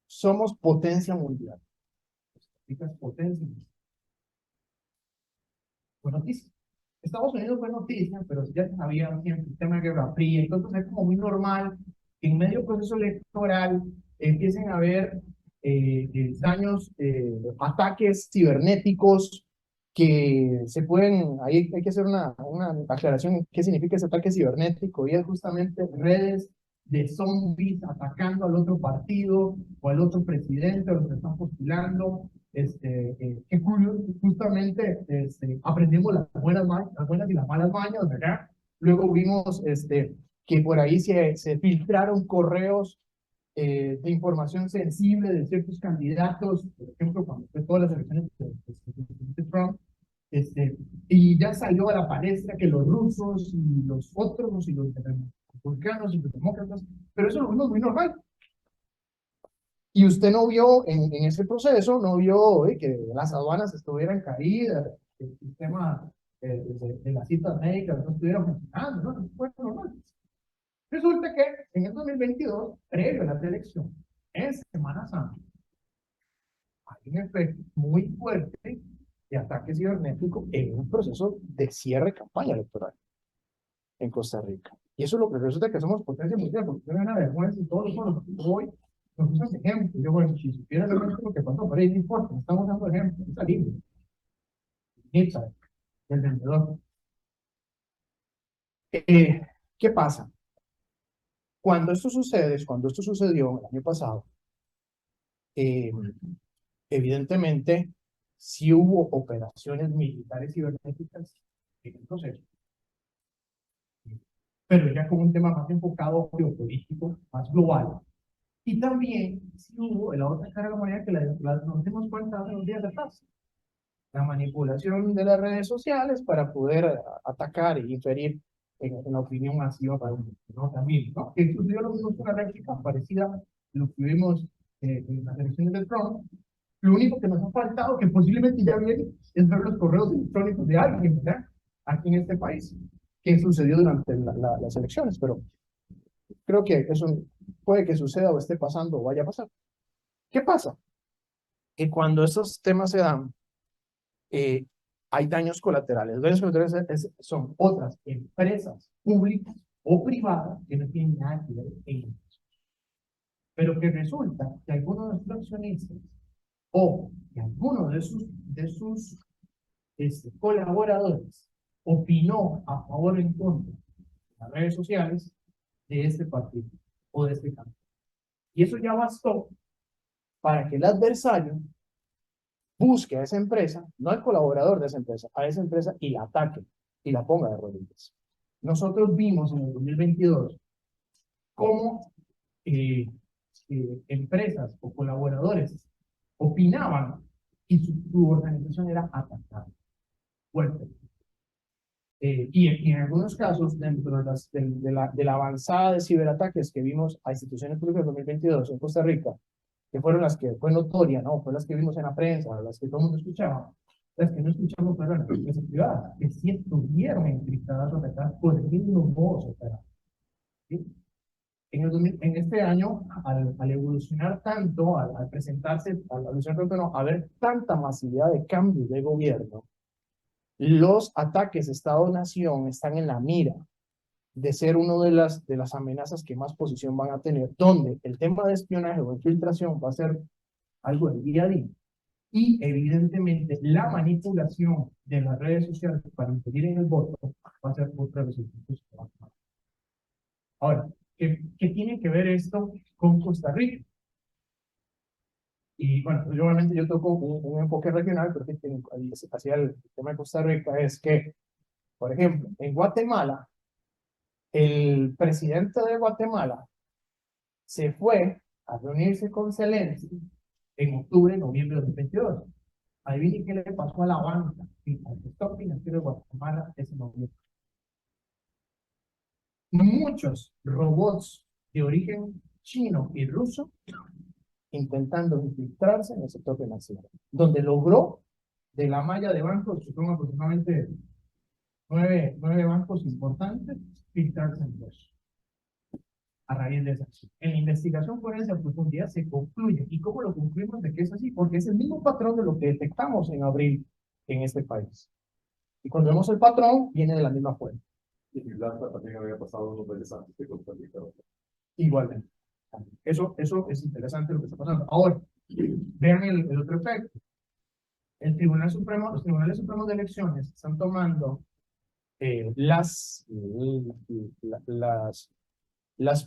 Speaker 2: somos potencia mundial. Potencia mundial. Fue noticia. Estados Unidos fue noticia, pero ya había un tema de guerra fría, entonces es como muy normal que en medio del proceso electoral empiecen a haber daños, ataques cibernéticos que se pueden, ahí hay que hacer una aclaración, qué significa ese ataque cibernético, y es justamente redes de zombies atacando al otro partido o al otro presidente o los que están postulando, que justamente aprendimos las buenas y las malas mañas, ¿verdad? Luego vimos que por ahí se filtraron correos de información sensible de ciertos candidatos, por ejemplo, cuando fue todas las elecciones de Trump, y ya salió a la palestra que los rusos y los otros y los republicanos y los demócratas, pero eso lo vimos muy normal. Y usted no vio en ese proceso, no vio que las aduanas estuvieran caídas, el sistema de las citas médicas no estuviera funcionando, ¿no? Fue normal. Resulta que en el 2022, previo a la elección, en Semana Santa, hay un efecto muy fuerte de ataque cibernético en un proceso de cierre de campaña electoral en Costa Rica. Y eso es lo que resulta que somos potencia mundial, porque no hay una vergüenza y todos los foros hoy nos usan ejemplos. Yo, bueno, si supiera realmente lo que pasó, pero ahí no importa, no estamos dando ejemplos, está libre. Nipsa, el vendedor. ¿Qué pasa? Cuando esto sucedió el año pasado, evidentemente sí hubo operaciones militares cibernéticas en el proceso, pero ya como un tema más enfocado geopolítico, más global. Y también sí hubo en la otra cara de la moneda que nos dimos cuenta hace unos días atrás, la manipulación de las redes sociales para poder atacar e inferir en la opinión masiva para un ¿no? También, ¿no? Que sucedió lo mismo con una réplica parecida a lo que vimos en las elecciones de Trump. Lo único que nos ha faltado, que posiblemente ya viene, es ver los correos electrónicos de alguien, ¿verdad? Aquí en este país, que sucedió durante las elecciones, pero
Speaker 3: creo que eso puede que suceda o esté pasando o vaya a pasar. ¿Qué pasa? Que cuando estos temas se dan, hay daños colaterales. Los daños colaterales son otras empresas públicas o privadas que no tienen nada que ver en eso. Pero que resulta que algunos de sus accionistas o que alguno de sus colaboradores opinó a favor o en contra en las redes sociales de este partido o de este campo. Y eso ya bastó para que el adversario busque a esa empresa, no al colaborador de esa empresa, a esa empresa y la ataque y la ponga de rodillas. Nosotros vimos en el 2022 cómo empresas o colaboradores opinaban y su organización era atacada fuerte. Y en algunos casos, dentro de la avanzada de ciberataques que vimos a instituciones públicas en 2022 en Costa Rica, que fueron las que fue notoria, ¿no? Fue las que vimos en la prensa, las que todo el mundo escuchaba. Las que no escuchamos fueron las empresas privadas, que sí estuvieron encriptadas o atacadas por el mismo modo operandi. ¿Sí? En este año, al evolucionar tanto, al presentarse, al evolucionar tanto, no, a ver tanta masividad de cambios de gobierno, los ataques Estado-Nación están en la mira de ser una de las amenazas que más posición van a tener, donde el tema de espionaje o infiltración va a ser algo del día a día. Y evidentemente la manipulación de las redes sociales para intervenir en el voto va a ser otra de los institutos que van a tomar. Ahora, ¿qué tiene que ver esto con Costa Rica? Y bueno, pues, obviamente yo toco un enfoque regional, pero hacia el tema de Costa Rica es que, por ejemplo, en Guatemala, el presidente de Guatemala se fue a reunirse con Zelensky en octubre, noviembre de 2022. Adivine qué le pasó a la banca y al sector financiero de Guatemala ese noviembre. Muchos robots de origen chino y ruso intentando infiltrarse en el sector financiero, donde logró de la malla de bancos, que son aproximadamente nueve bancos importantes, filtrarse en dos. A raíz de esa acción. En la investigación forense a profundidad se concluye. ¿Y cómo lo concluimos de que es así? Porque es el mismo patrón de lo que detectamos en abril en este país. Y cuando vemos el patrón, viene de la misma fuente.
Speaker 1: Y Irlanda también había pasado unos meses antes de Costa Rica.
Speaker 3: Igualmente. Eso es interesante lo que está pasando. Ahora, vean el otro efecto. El Tribunal Supremo, los Tribunales Supremos de Elecciones están tomando las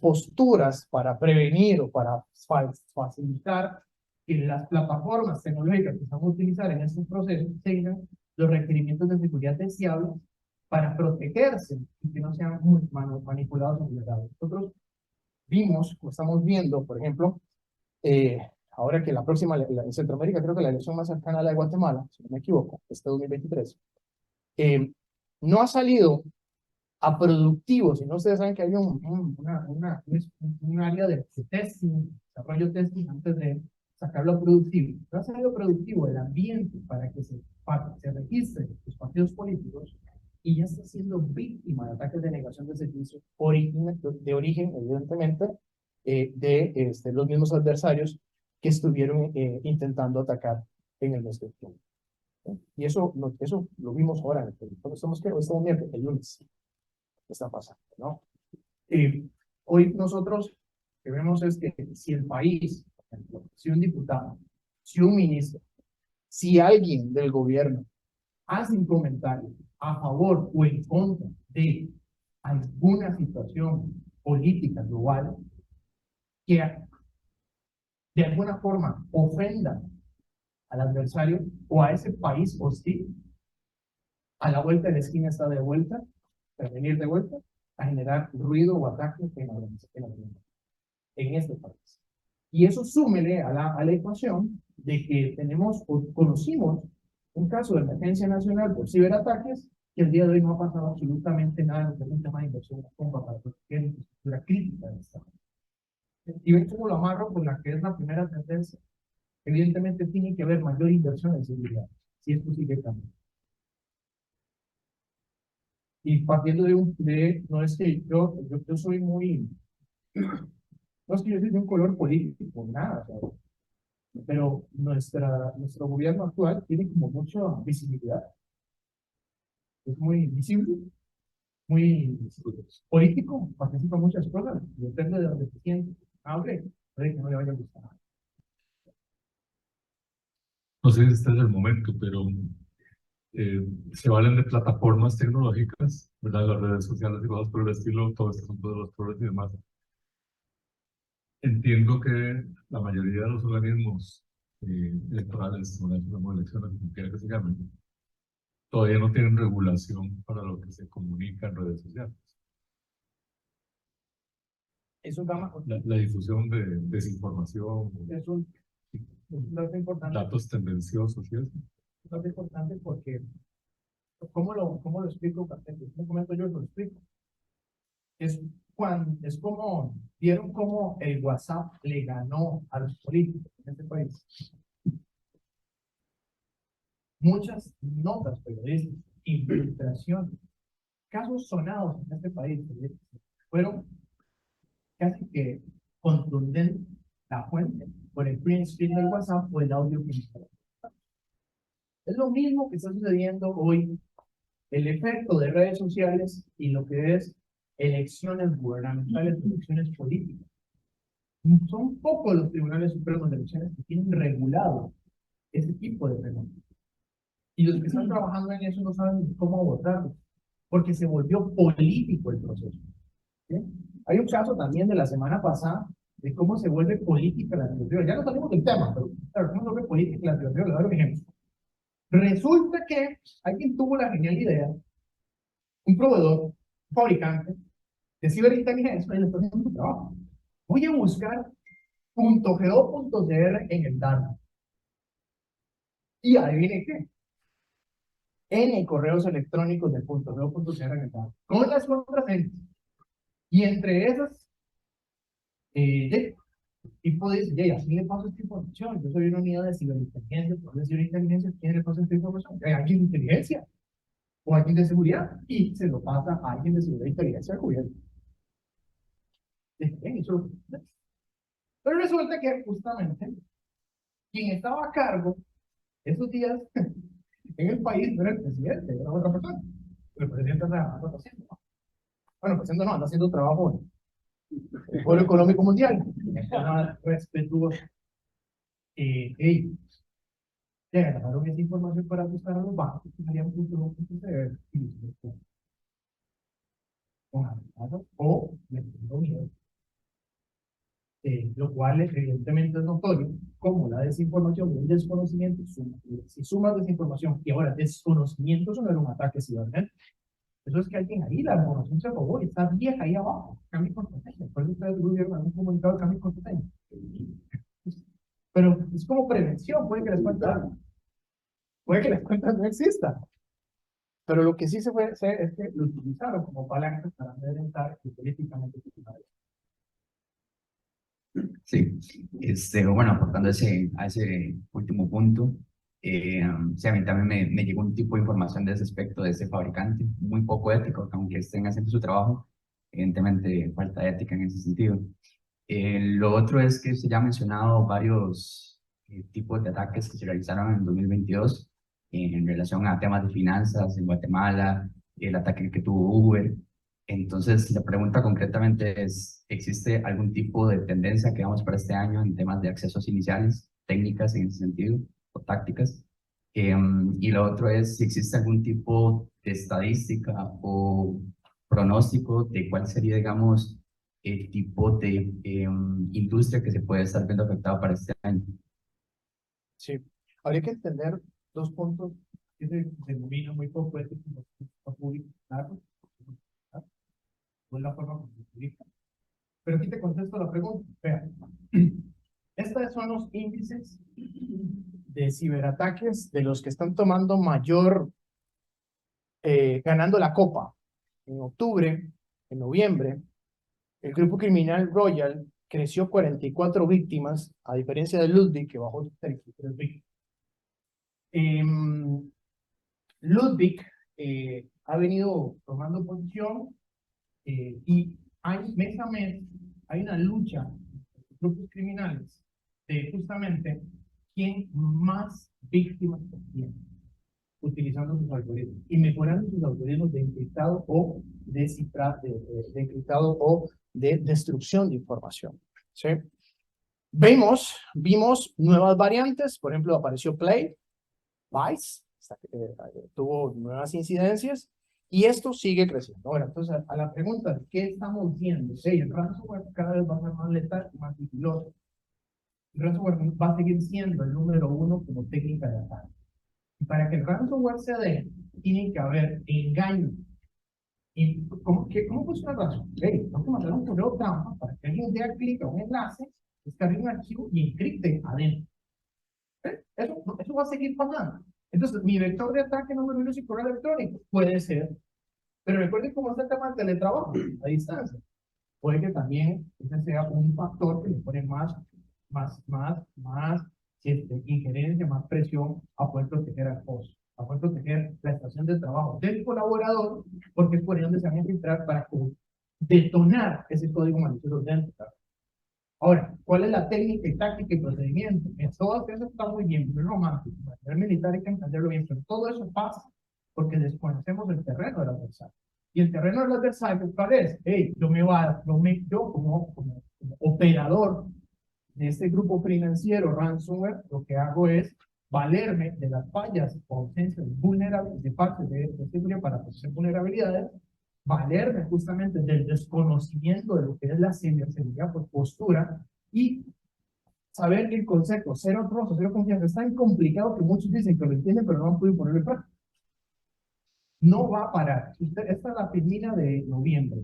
Speaker 3: posturas para prevenir o para facilitar que las plataformas tecnológicas que se van a utilizar en estos procesos tengan los requerimientos de seguridad deseables para protegerse y que no sean manipulados o vulnerados. Nosotros vimos, o estamos viendo, por ejemplo, ahora que la próxima, en Centroamérica, creo que la elección más cercana a la de Guatemala, si no me equivoco, este 2023, no ha salido a productivo, si no ustedes saben que había un área de testing, desarrollo testing antes de sacarlo a productivo. No ha salido productivo el ambiente para que se registren los partidos políticos y ya está siendo víctima de ataques de negación de servicio de origen, evidentemente, de los mismos adversarios que estuvieron intentando atacar en el mes de octubre. Y eso lo vimos ahora, cuando estamos viendo el lunes. Está pasando, ¿no? Hoy nosotros que vemos es que si el país, por ejemplo, si un diputado, si un ministro, si alguien del gobierno hace un comentario a favor o en contra de alguna situación política global que de alguna forma ofenda al adversario o a ese país hostil, a la vuelta de la esquina está de vuelta, venir de vuelta a generar ruido o ataque en este país. Y eso súmele a la ecuación de que tenemos o conocimos un caso de emergencia nacional por ciberataques que el día de hoy no ha pasado absolutamente nada en el tema de inversión para proteger infraestructura crítica del Estado. Y ven cómo lo amarro con la que es la primera tendencia. Evidentemente tiene que haber mayor inversión en seguridad, si esto sigue cambiando. Y partiendo no es que yo soy muy No es que yo soy de un color político, nada, o sea, pero nuestro gobierno actual tiene como mucha visibilidad, es muy visible, muy político, participa en muchas cosas, depende de donde se siente. Ah, ok, puede que no le vaya a gustar.
Speaker 1: No sé si este es el momento, pero se valen de plataformas tecnológicas, ¿verdad? Las redes sociales y cosas por el estilo, todo este asunto de los troles y demás. Entiendo que la mayoría de los organismos electorales, o elecciones, como quiera que se llamen, todavía no tienen regulación para lo que se comunica en redes sociales.
Speaker 3: Es un tema,
Speaker 1: La difusión de desinformación,
Speaker 3: es un dato importante,
Speaker 1: datos tendenciosos y eso.
Speaker 3: un dato importante porque, cómo lo explico? En un momento yo lo explico. Es como, vieron cómo el WhatsApp le ganó a los políticos en este país. Muchas notas periodísticas, infiltración, casos sonados en este país fueron casi que contundentes la fuente por el print screen del WhatsApp o el audio que instala. Es lo mismo que está sucediendo hoy, el efecto de redes sociales y lo que es elecciones gubernamentales, elecciones políticas. Son pocos los tribunales supremos de elecciones que tienen regulado ese tipo de fenómenos. Y los que están trabajando en eso no saben cómo abordarlo, porque se volvió político el proceso. ¿Sí? Hay un caso también de la semana pasada de cómo se vuelve política la situación. Ya no salimos del tema, pero claro, cómo se vuelve política la situación. Le doy un ejemplo. Resulta que alguien tuvo la genial idea, un proveedor, un fabricante de ciberinteligencia, y le está haciendo su trabajo. Voy a buscar .go.cr en el dark. Y adivine qué. N correos electrónicos de .go.cr en el dark. Con las contraseñas. Y entre esas, tipo dice, ya, ¿a quién le pasa esta información? Yo soy una unidad de ciberinteligencia, por de ciberinteligencia, ¿quién le pasa esta información? ¿A alguien de inteligencia? ¿O a alguien de seguridad? Y se lo pasa a alguien de seguridad e inteligencia del gobierno. Pero resulta que justamente quien estaba a cargo esos días en el país no era el presidente, era otra persona. El presidente anda haciendo. Bueno, el presidente no, anda haciendo trabajo en el Foro Económico Mundial. Respetuoso. Ellos le agarraron esa información para buscar a los bancos que salían .go.cr con amenazas o metiendo miedo. Lo cual evidentemente es notorio como la desinformación y el desconocimiento, si sumas desinformación y ahora desconocimiento, eso no era un ataque cibernético. Eso es que alguien ahí, la información se robó y está vieja ahí abajo, cambio contraseña. Por eso ustedes gobiernan un comunicado de cambio contraseña. Pero es como prevención, puede que les cuente algo. Puede que las cuentas no existan. Pero lo que sí se puede hacer es que lo utilizaron como palanca para amedrentar y políticamente utilizar.
Speaker 5: Sí, bueno, aportando a ese último punto, sí, a mí también me llegó un tipo de información de ese aspecto de ese fabricante, muy poco ético, aunque estén haciendo su trabajo, evidentemente falta de ética en ese sentido. Lo otro es que se ya ha mencionado varios tipos de ataques que se realizaron en 2022 en relación a temas de finanzas en Guatemala, el ataque que tuvo Uber. Entonces, la pregunta concretamente es, ¿existe algún tipo de tendencia que vamos para este año en temas de accesos iniciales, técnicas en ese sentido, o tácticas? Y lo otro es si existe algún tipo de estadística o pronóstico de cuál sería, digamos, el tipo de industria que se puede estar viendo afectada para este año.
Speaker 3: Sí, habría que entender dos puntos que se denominan muy poco éticos no publicar, no es la forma como se publica. Pero aquí te contesto la pregunta. Vean, estos son los índices de ciberataques de los que están tomando mayor, ganando la copa. En octubre, en noviembre, el grupo criminal Royal creció 44 víctimas, a diferencia de Ludwig, que bajó 33 víctimas. Ludwig ha venido tomando posición y mes a mes
Speaker 2: hay una lucha de grupos criminales de justamente quién más víctimas tiene, utilizando sus algoritmos y mejorando sus algoritmos de encriptado o de encriptado o de destrucción de información. ¿Sí? Vimos nuevas variantes, por ejemplo, apareció Play, Vice, tuvo nuevas incidencias, y esto sigue creciendo. Ahora, entonces, a la pregunta de qué estamos viendo, el ransomware cada vez va a ser más letal y más sigiloso. El ransomware va a seguir siendo el número 1 como técnica de ataque. Y para que el ransomware se dé, tiene que haber engaño. ¿Y cómo funciona el ransomware? Tengo que mandar un correo trampa para que alguien dé clic a un enlace, descargue un archivo y encripte adentro. Eso va a seguir pasando. Entonces, mi vector de ataque número 1 es el correo electrónico. Puede ser. Pero recuerden cómo está el tema del teletrabajo a distancia. Puede que también ese sea un factor que le pone más injerencia, más presión a poder proteger al host, a poder proteger la estación de trabajo del colaborador, porque es por ahí donde se van a infiltrar para detonar ese código malicioso dentro. Ahora, ¿cuál es la técnica y táctica y procedimiento? Todo eso está muy bien, muy romántico. El militar hay que entenderlo bien, pero todo eso pasa porque desconocemos el terreno del adversario. Y el terreno del adversario, ¿cuál es? Yo como operador de este grupo financiero ransomware, lo que hago es valerme de las fallas o ausencias vulnerables de parte de seguridad para proteger vulnerabilidades, valerme justamente del desconocimiento de lo que es la ciberseguridad por postura y saber que el concepto cero trust, cero confianza es tan complicado que muchos dicen que lo entienden pero no han podido ponerlo en práctica. No va a parar. Esta es la primera de noviembre.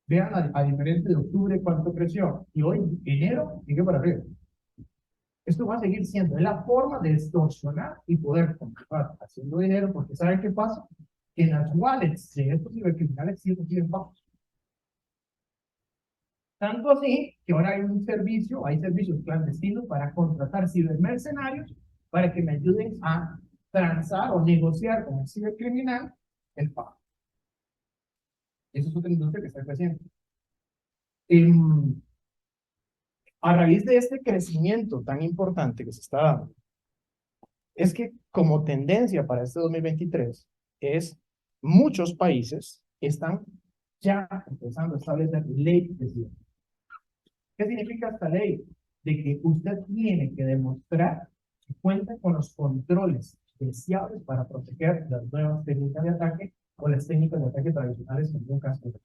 Speaker 2: Vean a diferencia de octubre cuánto creció. Y hoy, enero, sigue para arriba. Esto va a seguir siendo la forma de extorsionar y poder continuar haciendo dinero, porque ¿saben qué pasa? Que en las wallets de estos cibercriminales sí reciben pagos. Tanto así que ahora hay servicios clandestinos para contratar cibermercenarios para que me ayuden a transar o negociar con el cibercriminal el pago. Eso es otra industria que está creciendo. A raíz de este crecimiento tan importante que se está dando, es que como tendencia para este 2023 es muchos países están ya empezando a establecer leyes de ciberseguridad. ¿Qué significa esta ley? De que usted tiene que demostrar que cuenta con los controles deseables para proteger las nuevas técnicas de ataque o las técnicas de ataque tradicionales en un caso de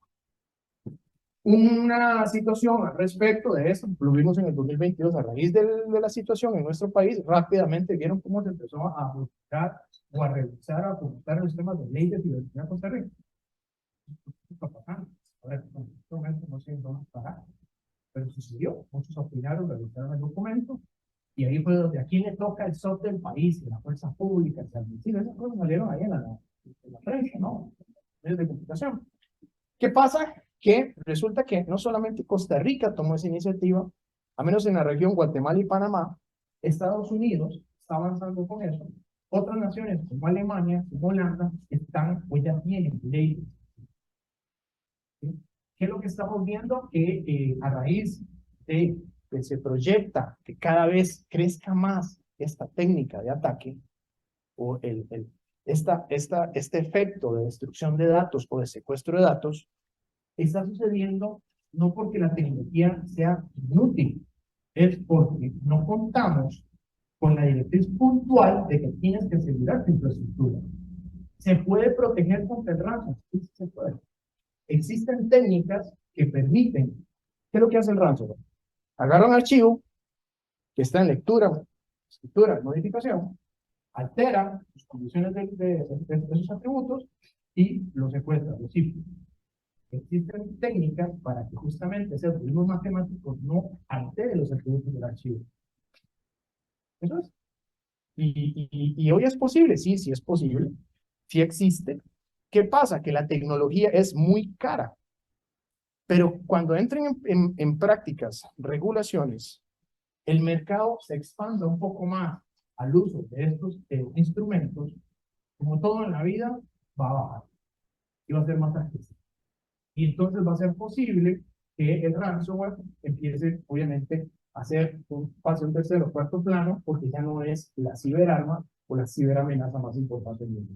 Speaker 2: una situación al respecto de esto, lo vimos en el 2022 a raíz de la situación en nuestro país, rápidamente vieron cómo se empezó a buscar o a revisar, a publicar los temas de ley de ciberseguridad en Costa Rica. ¿Qué está pasando? Ahora, en este momento no sé dónde estará, pero sucedió. Muchos opinaron, revisaron el documento, y ahí fue donde a quién le toca el SOT del país, y la fuerza pública, esas cosas salieron ahí en la prensa, ¿no? Medios de comunicación. ¿Qué pasa? Que resulta que no solamente Costa Rica tomó esa iniciativa, a menos en la región Guatemala y Panamá, Estados Unidos está avanzando con eso. Otras naciones como Alemania, como Holanda, están o ya tienen leyes. ¿Sí? ¿Qué es lo que estamos viendo? Que a raíz de que se proyecta que cada vez crezca más esta técnica de ataque o este efecto de destrucción de datos o de secuestro de datos, está sucediendo no porque la tecnología sea inútil, es porque no contamos con la directriz puntual de que tienes que asegurar tu infraestructura. ¿Se puede proteger contra el ransomware? Sí, se puede. Existen técnicas que permiten. ¿Qué es lo que hace el ransomware? Agarra un archivo que está en lectura, escritura, modificación, altera las condiciones de esos atributos y los secuestra, los cifra. Existen técnicas para que justamente ese algoritmo matemático no altere los atributos del archivo. Eso es. Y hoy es posible, sí es posible, sí existe. ¿Qué pasa? Que la tecnología es muy cara. Pero cuando entren en prácticas, regulaciones, el mercado se expanda un poco más al uso de estos instrumentos, como todo en la vida, va a bajar y va a ser más accesible. Y entonces va a ser posible
Speaker 3: que el ransomware empiece, obviamente, a ser un paso en tercero o cuarto plano, porque ya no es la ciberarma o la ciberamenaza más importante del mundo.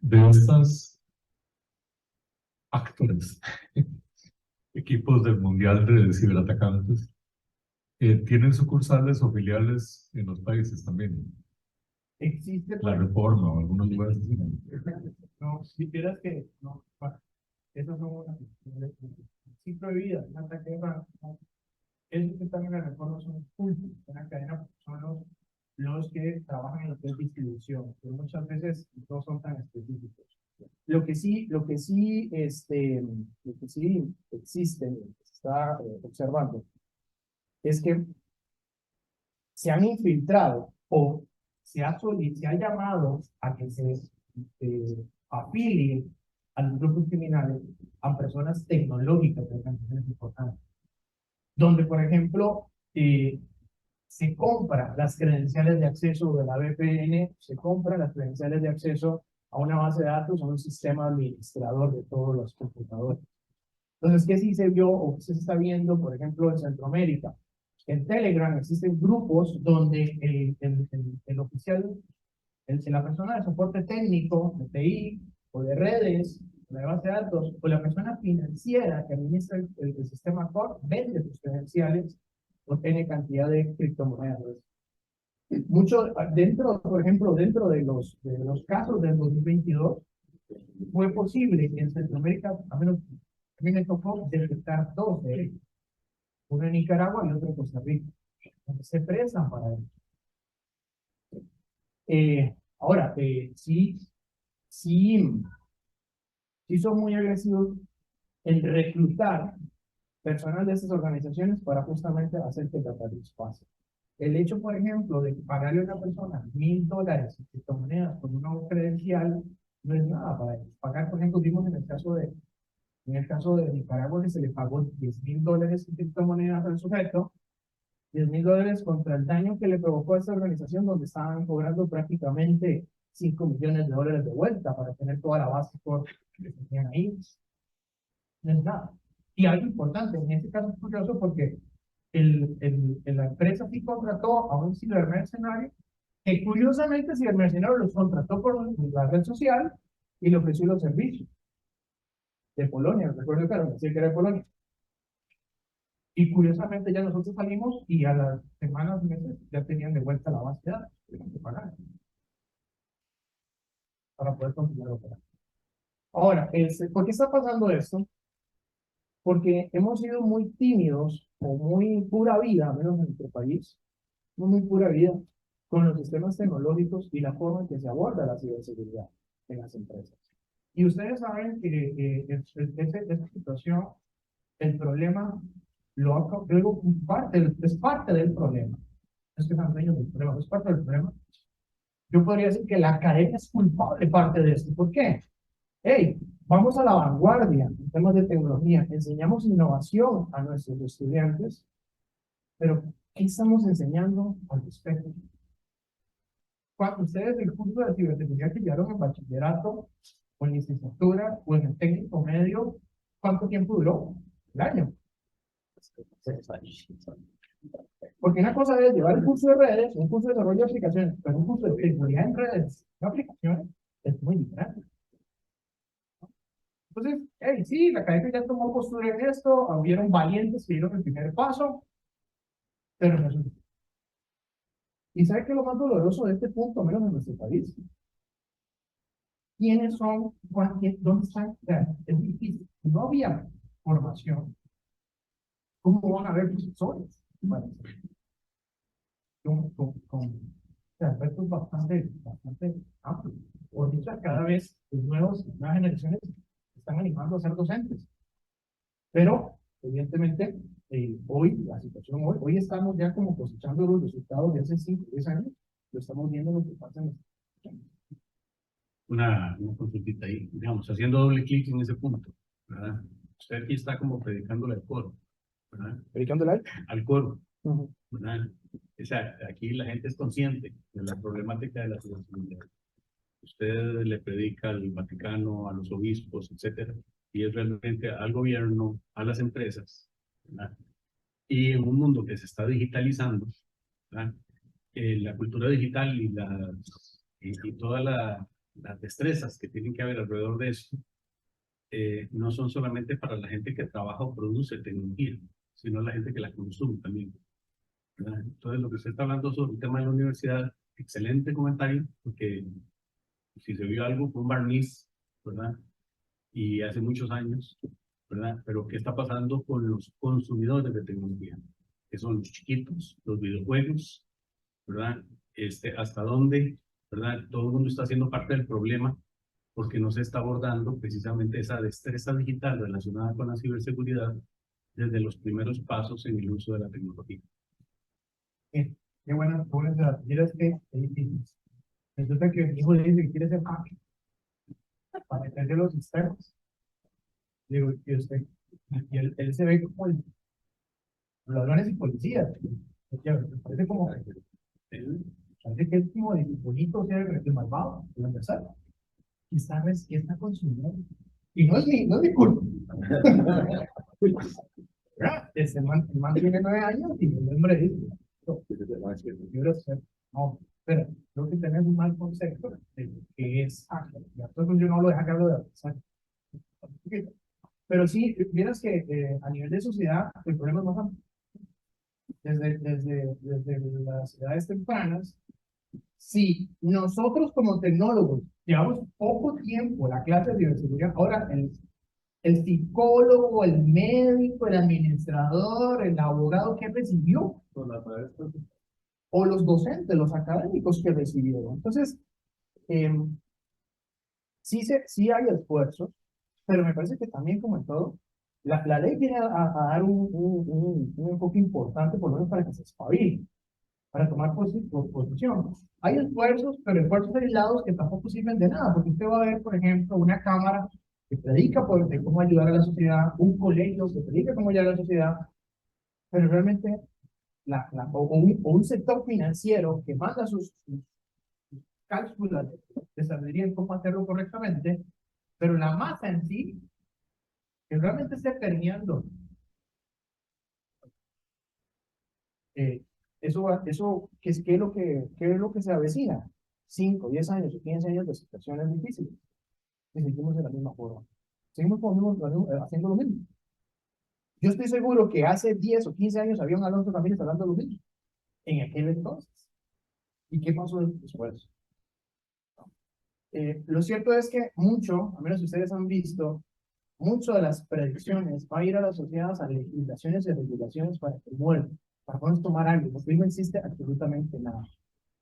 Speaker 1: De estas actores, equipos del Mundial de Ciberatacantes, ¿tienen sucursales o filiales en los países también?
Speaker 3: Existe,
Speaker 1: La Reforma o algunos lugares así, ¿no?
Speaker 3: no, si vieras que no, esas son unas sí prohibidas, un ataque de ransomware. Esos que están en la Reforma son cultos, en la cadena, son los que trabajan en lo que es distribución, pero muchas veces no son tan específicos. Lo que sí existe, se está observando, es que se han infiltrado o se ha llamado a que se afilien a los grupos criminales a personas tecnológicas de organizaciones importantes, donde, por ejemplo, se compra las credenciales de acceso de la VPN, se compra las credenciales de acceso a una base de datos, a un sistema administrador de todos los computadores. Entonces, ¿qué sí se vio o qué se está viendo, por ejemplo, en Centroamérica? En Telegram existen grupos donde el oficial, la persona de soporte técnico, de TI o de redes, de base de datos, o la persona financiera que administra el sistema core, vende sus credenciales o tiene cantidad de criptomonedas. Mucho dentro, por ejemplo, dentro de los casos del 2022, fue posible que en Centroamérica, a mí me tocó detectar dos de ellos, uno en Nicaragua y otro en Costa Rica, donde se prestan para eso. Ahora, sí son muy agresivos en reclutar personal de estas organizaciones para justamente hacer que la tarea pase. El hecho, por ejemplo, de pagarle a una persona $1,000 en criptomonedas con una credencial no es nada para ellos. Pagar, por ejemplo, vimos en el caso de Nicaragua que se le pagó $10,000 en criptomonedas al sujeto, $10,000 contra el daño que le provocó a esa organización donde estaban cobrando prácticamente $5 millones de vuelta para tener toda la base que tenían ahí. No es nada. Y algo importante, en este caso es curioso porque la empresa sí contrató a un cibermercenario que curiosamente el cibermercenario los contrató por la red social y le ofreció los servicios de Polonia, recuerdo que era de Polonia. Y curiosamente ya nosotros salimos y a las semanas, meses, ya tenían de vuelta la base de datos, tenían que pagar para poder continuar operando. Ahora, ¿por qué está pasando esto? Porque hemos sido muy tímidos o muy pura vida, al menos en nuestro país, muy pura vida, con los sistemas tecnológicos y la forma en que se aborda la ciberseguridad en las empresas. Y ustedes saben que esta situación, el problema, es parte del problema. Es que están dueños del problema, es parte del problema. Yo podría decir que la academia es culpable parte de esto. ¿Por qué? Hey, vamos a la vanguardia en temas de tecnología, enseñamos innovación a nuestros estudiantes, pero ¿qué estamos enseñando al respecto? Cuando ustedes el curso de ciberseguridad que llevaron en bachillerato, o en licenciatura, o en el técnico medio, ¿cuánto tiempo duró? El año. 6 años. Porque una cosa es llevar el curso de redes, un curso de desarrollo de aplicaciones, pero un curso de seguridad en redes, no aplicaciones, es muy diferente. Entonces, hey, sí, la academia ya tomó postura en esto, hubieron valientes que dieron el primer paso, pero no es suficiente. ¿Y sabe qué es lo más doloroso de este punto, al menos en nuestro país? ¿Quiénes son? ¿Dónde están? O sea, es difícil. Si no había formación, ¿cómo van a haber profesores? Bueno, con aspectos bastante amplios. Por dicho, cada vez nuevas generaciones están animando a ser docentes. Pero, evidentemente, hoy, la situación hoy estamos ya como cosechando los resultados de hace 5 o 10 años, lo estamos viendo lo que pasa en
Speaker 6: una consultita ahí, digamos, haciendo doble clic en ese punto, ¿verdad? Usted aquí está como predicándole al coro, ¿verdad?
Speaker 3: ¿Predicándole
Speaker 6: al coro, ¿verdad? O sea, aquí la gente es consciente de la problemática de la ciberseguridad. usted le predica al Vaticano, a los obispos, etcétera, y es realmente al gobierno, a las empresas, ¿verdad? Y en un mundo que se está digitalizando, ¿verdad? La cultura digital y todas las destrezas que tienen que haber alrededor de eso, no son solamente para la gente que trabaja o produce tecnología, sino la gente que la consume también, ¿verdad? Entonces, lo que usted está hablando sobre el tema de la universidad, excelente comentario, porque si se vio algo fue un barniz, ¿verdad? Y hace muchos años, ¿verdad? Pero ¿qué está pasando con los consumidores de tecnología? Que son los chiquitos, los videojuegos, ¿verdad? Hasta dónde, ¿verdad? Todo el mundo está siendo parte del problema porque no se está abordando precisamente esa destreza digital relacionada con la ciberseguridad desde los primeros pasos en el uso de la tecnología.
Speaker 2: Qué bueno, qué bueno. Mira, es que es difícil. Resulta que mi hijo le dice que quiere ser hacker para meterse los sistemas. Digo, y usted, y él se ve como los ladrones y policías. Me parece como, parece que es como el bonito ser el malvado, el adversario. Y sabes que está consumiendo. Y no es mi culpa. ¿Verdad? El man tiene 9 años y el hombre dice, no, quiero ser, no, pero creo que tenés un mal concepto de lo que es hacker. Ya, entonces yo no hablo de hacker, hablo de adversario. Pero sí, vieras que a nivel de sociedad el problema es más amplio. Desde las edades tempranas, si nosotros como tecnólogos llevamos poco tiempo la clase de ciberseguridad, ahora el psicólogo, el médico, el administrador, el abogado que recibió, o los docentes, los académicos que recibieron. Entonces, sí hay esfuerzos, pero me parece que también, como en todo, la ley viene a dar un enfoque importante, por lo menos para que se espabile, para tomar posición. Hay esfuerzos, pero esfuerzos aislados que tampoco sirven de nada, porque usted va a ver, por ejemplo, una cámara que predica de cómo ayudar a la sociedad, un colegio que predica cómo ayudar a la sociedad, pero realmente, o un sector financiero que manda sus cálculos de saber cómo hacerlo correctamente, pero la masa en sí, que realmente esté permeando, ¿qué es lo que se avecina? 5, 10 años o 15 años de situaciones difíciles. Y seguimos de la misma forma. Seguimos haciendo lo mismo. Yo estoy seguro que hace 10 o 15 años había un Alonso Ramírez hablando de lo mismo. En aquel entonces. ¿Y qué pasó después? Lo cierto es que mucho, a menos si ustedes han visto, mucho de las predicciones va a ir asociadas a legislaciones y regulaciones para que muevan, para poder tomar algo, porque no existe absolutamente nada.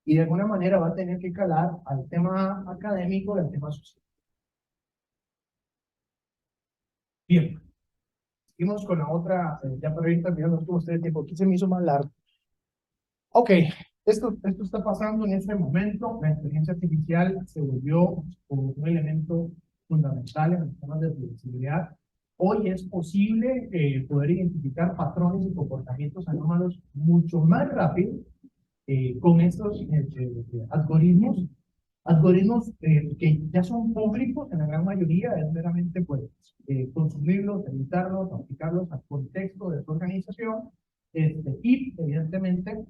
Speaker 2: Y de alguna manera va a tener que calar al tema académico y al tema social. Bien, seguimos con la otra, ya para ir terminando, no tuvo ustedes tiempo, aquí se me hizo más largo. Ok, esto está pasando en este momento, la inteligencia artificial se volvió un elemento fundamental en los temas de ciberseguridad. Hoy es posible poder identificar patrones y comportamientos anómalos mucho más rápido con estos algoritmos que ya son públicos en la gran mayoría, es meramente pues, consumirlos, editarlos, aplicarlos al contexto de su organización y evidentemente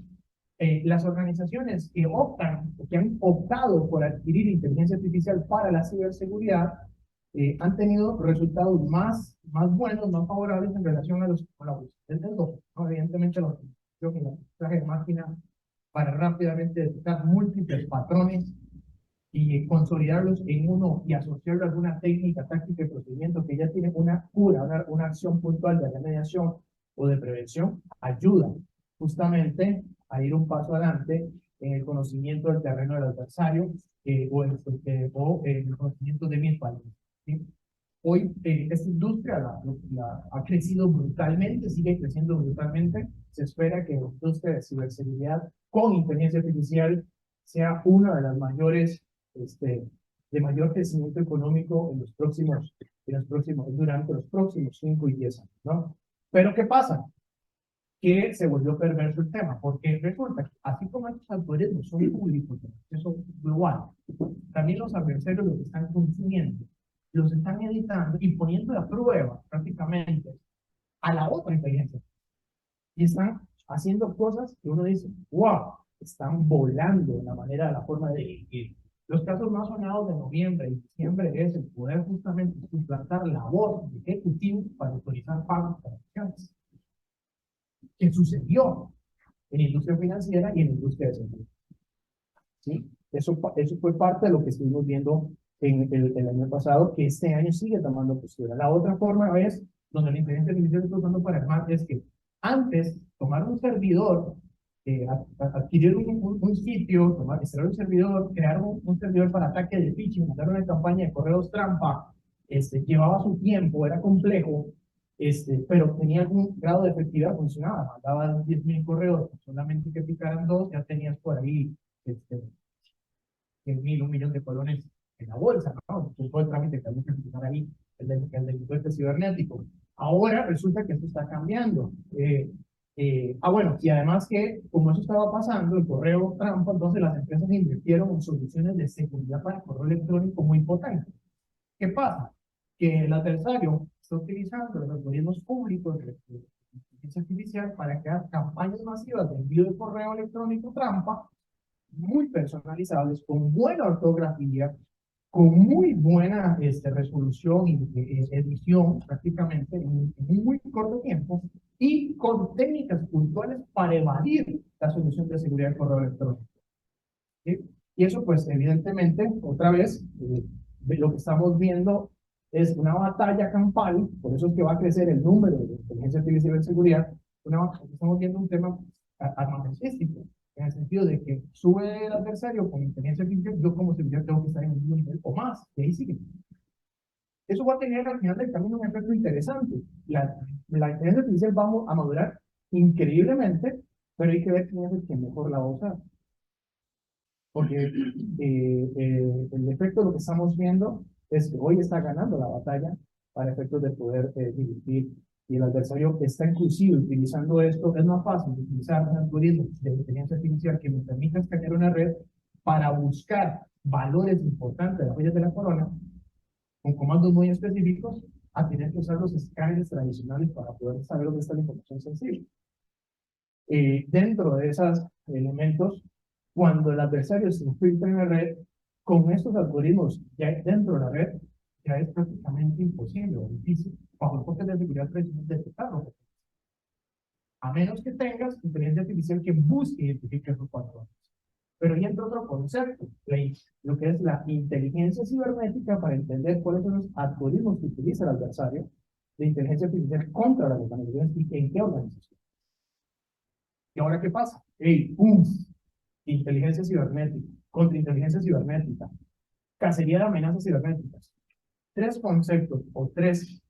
Speaker 2: las organizaciones que optan o que han optado por adquirir inteligencia artificial para la ciberseguridad han tenido resultados más buenos, más favorables en relación a los colaboradores. ¿No? Evidentemente, los trajes de máquina para rápidamente detectar múltiples patrones y consolidarlos en uno y asociarlo a alguna técnica, táctica y procedimiento que ya tiene una cura, una acción puntual de remediación o de prevención, ayuda justamente a ir un paso adelante en el conocimiento del terreno del adversario o en el conocimiento de mi espalda. ¿Sí? Hoy esta industria ha crecido brutalmente, sigue creciendo brutalmente. Se espera que la industria de ciberseguridad con inteligencia artificial sea una de las mayores, de mayor crecimiento económico durante los próximos 5 y 10 años, ¿no? Pero ¿qué pasa?
Speaker 3: que se volvió perverso el tema, porque resulta que así como estos algoritmos son públicos de acceso global, también los adversarios los están consumiendo, los están editando y poniendo a prueba prácticamente a la otra inteligencia. Y están haciendo cosas que uno dice, wow, están volando de la manera, de la forma de dirigir. Los casos más sonados de noviembre y diciembre es el poder justamente suplantar la voz del ejecutivo para autorizar pagos para acciones. ¿Qué sucedió en la industria financiera y en la industria de seguridad? ¿Sí? Eso fue parte de lo que estuvimos viendo en el año pasado, que este año sigue tomando postura. La otra forma es, donde la inteligencia artificial está usando para armar, es que antes tomar un servidor, adquirir un sitio, instalar un servidor, crear un servidor para ataque de phishing, mandar una campaña de correos trampa, llevaba su tiempo, era complejo, pero tenía algún grado de efectividad, funcionaba. Mandaba 10.000 correos, solamente que picaran 2, ya tenías por ahí 100.000, 1.000.000 de colones en la bolsa, ¿no? Todo el trámite que había que empezar ahí, el delincuente cibernético. Ahora resulta que esto está cambiando. Bueno, y además que, como eso estaba pasando, el correo trampa, entonces las empresas invirtieron en soluciones de seguridad para el correo electrónico muy potentes. ¿Qué pasa? Que el adversario está utilizando los algoritmos públicos de inteligencia artificial para crear campañas masivas de envío de correo electrónico trampa, muy personalizables, con buena ortografía, con muy buena resolución y edición prácticamente en un muy corto tiempo y con técnicas puntuales para evadir la solución de seguridad del correo electrónico. ¿Sí? Y eso pues evidentemente, otra vez, lo que estamos viendo es una batalla campal, por eso es que va a crecer el número de inteligencia artificial de seguridad, estamos viendo un tema armamentístico, en el sentido de que sube el adversario con inteligencia artificial, yo como seguridad tengo que estar en el mismo nivel o más, y ahí sigue. Eso va a tener al final del camino un efecto interesante. La inteligencia artificial va a madurar increíblemente, pero hay que ver quién es el que mejor la va a usar. Porque el efecto de lo que estamos viendo es que hoy está ganando la batalla para efectos de poder dirigir, y el adversario está inclusive utilizando esto. Es más fácil utilizar un algoritmo de inteligencia artificial que me permita escanear una red para buscar valores importantes de las huellas de la corona con comandos muy específicos, a tener que usar los escáneres tradicionales para poder saber dónde está la información sensible. Dentro de esos elementos, cuando el adversario se infiltra en la red, con estos algoritmos ya dentro de la red, ya es prácticamente imposible o difícil, bajo el enfoque de seguridad tradicional, detectarlo. A menos que tengas inteligencia artificial que busque y identifique esos patrones. Pero ahí entra otro concepto, lo que es la inteligencia cibernética, para entender cuáles son los algoritmos que utiliza el adversario de inteligencia artificial contra las organizaciones y en qué organización. ¿Y ahora qué pasa? Inteligencia cibernética, contrainteligencia cibernética, cacería de amenazas cibernéticas. 3 conceptos o 3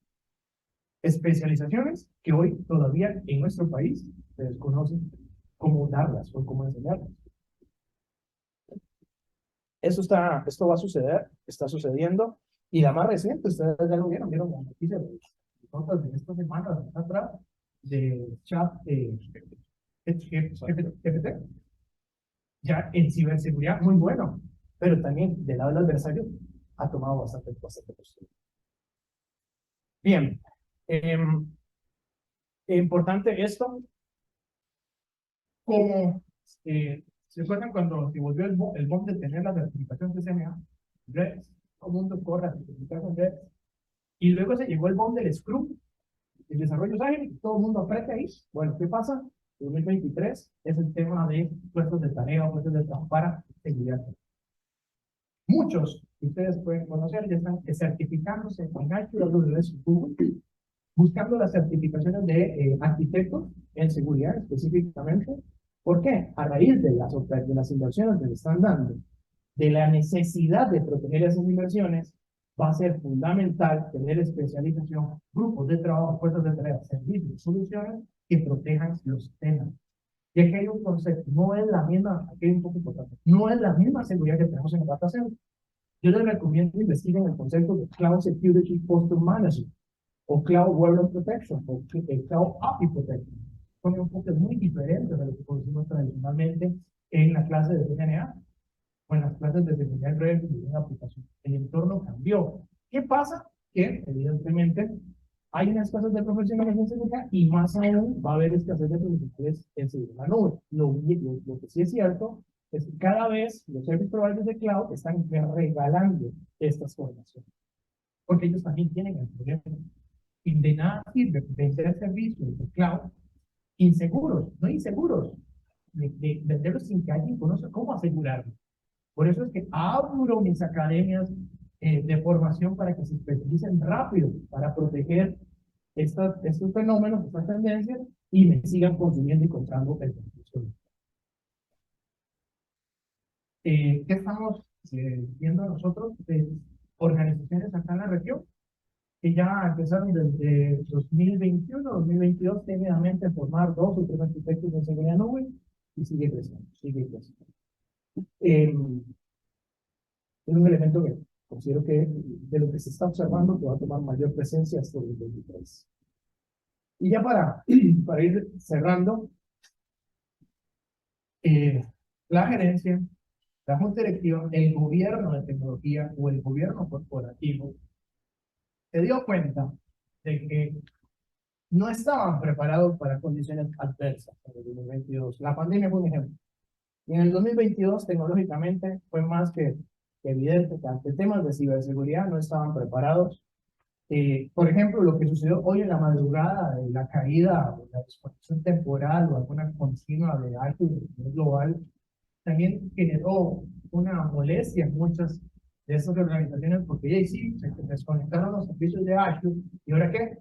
Speaker 3: especializaciones que hoy todavía en nuestro país se desconocen cómo darlas o cómo enseñarlas. Esto va a suceder, está sucediendo, y la más reciente, ustedes ya lo vieron la noticia de notas de esta semana atrás de chat GPT. Ya en ciberseguridad, muy bueno, pero también del lado del adversario ha tomado bastante postura. Bien, importante esto, como ¿se acuerdan cuando se volvió el boom de tener la certificación de CMA? Todo el mundo corre a certificarse en Red. Y luego se llegó el boom del Scrum, el desarrollo ágil, todo el mundo aprieta ahí. Bueno, ¿qué pasa? 2023 es el tema de puestos de tarea, puestos de trabajo para seguridad. Muchos que ustedes pueden conocer ya están certificándose en AWS Google, buscando las certificaciones de arquitectos en seguridad específicamente. ¿Por qué? A raíz de las inversiones que le están dando, de la necesidad de proteger esas inversiones, va a ser fundamental tener especialización, grupos de trabajo, puestos de tarea, servicios, soluciones que protejan los temas. Y aquí hay un concepto, no es la misma, aquí hay un poco importante, no es la misma seguridad que tenemos en el data center. Yo les recomiendo que investiguen el concepto de Cloud Security Posture Management, o Cloud Workload Protection, o Cloud API Protection.
Speaker 2: son enfoques muy diferentes de lo que conocimos tradicionalmente en la clase de DNA o en las clases de seguridad en redes y en aplicación. El entorno cambió. ¿Qué pasa? Que evidentemente hay una escasez de profesionales en seguridad y más aún va a haber escasez de profesionales en seguridad en la nube. Lo que sí es cierto es que cada vez los service providers de cloud están regalando estas formaciones, porque ellos también tienen el problema. Y de nada sirve vender servicios de cloud inseguros, no inseguros, de venderlos sin que alguien conozca cómo asegurarlo. Por eso es que abro mis academias de formación para que se especialicen rápido, para proteger estos fenómenos, estas tendencias, y me sigan consumiendo y comprando el servicio. ¿Qué estamos viendo nosotros? Organizaciones acá en la región, que ya empezaron desde 2021, 2022, tímidamente formar 2 o 3 arquitectos en seguridad nube, y sigue creciendo, sigue creciendo. Es un elemento que considero que de lo que se está observando que va a tomar mayor presencia hasta el 2023. Y ya para ir cerrando, la gerencia, la junta directiva, el gobierno de tecnología o el gobierno corporativo se dio cuenta de que no estaban preparados para condiciones adversas en el 2022. La pandemia fue un ejemplo. Y en el 2022, tecnológicamente, fue más que evidente que ante temas de ciberseguridad no estaban preparados. Por ejemplo, lo que sucedió hoy en la madrugada, de la caída o la desconexión temporal o alguna continua de alto nivel global, también generó una molestia en muchas de esas organizaciones, porque ya sí, se desconectaron los servicios de Azure, ¿y ahora qué?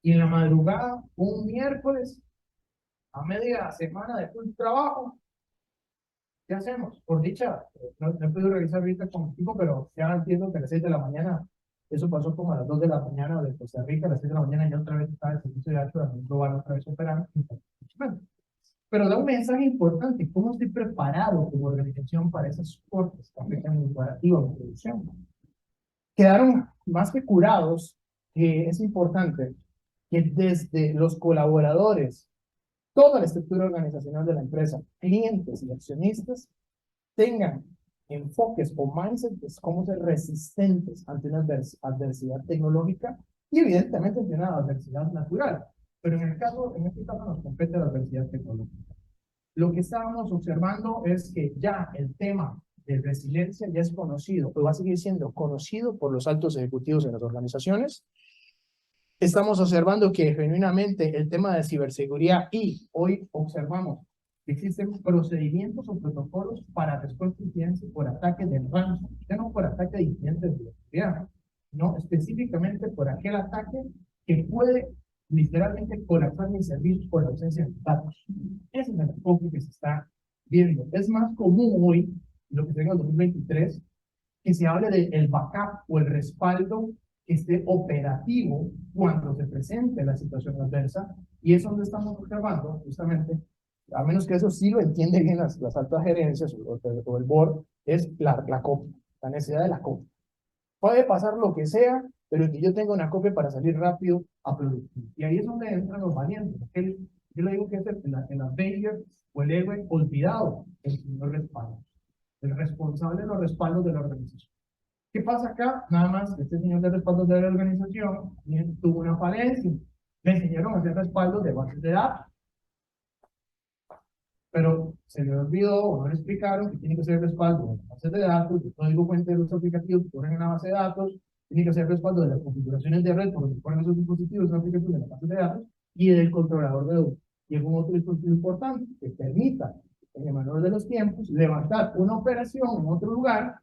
Speaker 2: Y en la madrugada, un miércoles, a media semana de full trabajo, ¿qué hacemos? Por dicha, no he podido revisar ahorita contigo, pero ya entiendo que a las 6 de la mañana, eso pasó como a las 2 de la mañana de Costa Rica, a las 6 de la mañana ya otra vez estaba el servicio de Azure a nivel global otra vez operando. Pero da un mensaje importante: ¿cómo estoy preparado como organización para esos soportes que afectan mi operativa, mi producción? Quedaron más que curados, que es importante que desde los colaboradores, toda la estructura organizacional de la empresa, clientes y accionistas, tengan enfoques o mindsets de cómo ser resistentes ante una adversidad tecnológica y evidentemente ante una adversidad natural. Pero en este caso nos compete la adversidad tecnológica. Lo que estábamos observando es que ya el tema de resiliencia ya es conocido, o va a seguir siendo conocido por los altos ejecutivos de las organizaciones. Estamos observando que genuinamente el tema de ciberseguridad, y hoy observamos que existen procedimientos o protocolos para respuesta a incidencias por ataque de ransomware, ya no por ataque de incidentes de seguridad, no específicamente por aquel ataque que puede literalmente colapsar mis servicios por la ausencia de datos. Ese es el enfoque que se está viendo. Es más común hoy, lo que se ve en el 2023, que se hable del backup o el respaldo que esté operativo cuando se presente la situación adversa, y es donde estamos observando justamente, a menos que eso sí lo entiende bien las altas gerencias o el board, es la copia, la necesidad de la copia. Puede pasar lo que sea, pero que yo tenga una copia para salir rápido a producir. Y ahí es donde entran los valientes. Yo le digo que es el Avenger o el héroe olvidado, el señor respaldo, el responsable de los respaldos de la organización. ¿Qué pasa acá? Nada más que este señor de respaldos de la organización tuvo una falencia. Le enseñaron a hacer respaldos de bases de datos, pero se le olvidó o no le explicaron que tiene que hacer respaldo de las bases de datos, del código fuente de los aplicativos que corren en la base de datos, tiene que hacer respaldo de las configuraciones de red por donde corren esos dispositivos, una aplicación de la base de datos, y del controlador de datos. Y algún otro dispositivo importante que permita, en el menor de los tiempos, levantar una operación en otro lugar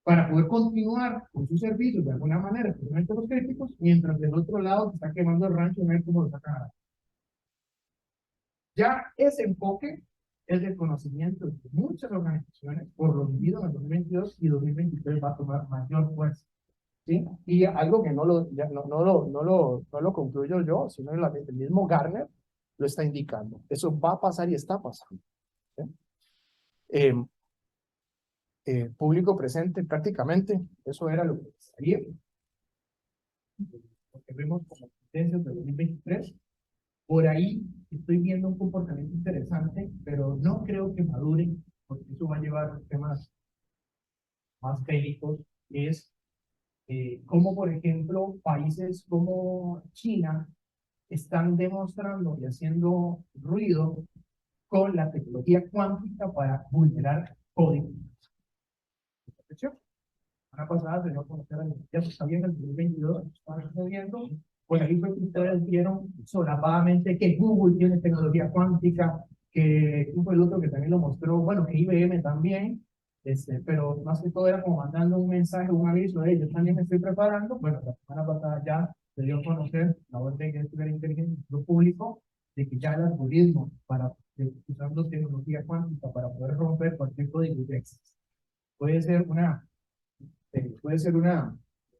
Speaker 2: para poder continuar con sus servicios de alguna manera, especialmente los críticos, mientras del otro lado se está quemando el rancho, no hay cómo lo sacan. Ya ese enfoque es de conocimiento de muchas organizaciones por lo vivido en el 2022 y 2023 va a tomar mayor fuerza. ¿Sí? Y algo que no lo concluyo yo, sino el mismo Gartner lo está indicando. Eso va a pasar y está pasando. ¿Sí? Público presente prácticamente, eso era lo que salía. Lo que vemos como tendencias de 2023. Por ahí estoy viendo un comportamiento interesante, pero no creo que madure, porque eso va a llevar a temas más bélicos, es como, por ejemplo, países como China están demostrando y haciendo ruido con la tecnología cuántica para vulnerar código. La semana pasada se dio a conocer a ya se sabía en el 2022 estaba sucediendo. Por ahí fue que ustedes vieron solapadamente que Google tiene tecnología cuántica, que fue el otro que también lo mostró, bueno, que IBM también, pero más que todo era como mandando un mensaje, un aviso de yo también me estoy preparando. Bueno, la semana pasada ya se dio a conocer la orden de estudiar inteligencia en público de que ya el algoritmo para usando tecnología cuántica para poder romper cualquier código que existe. Puede ser una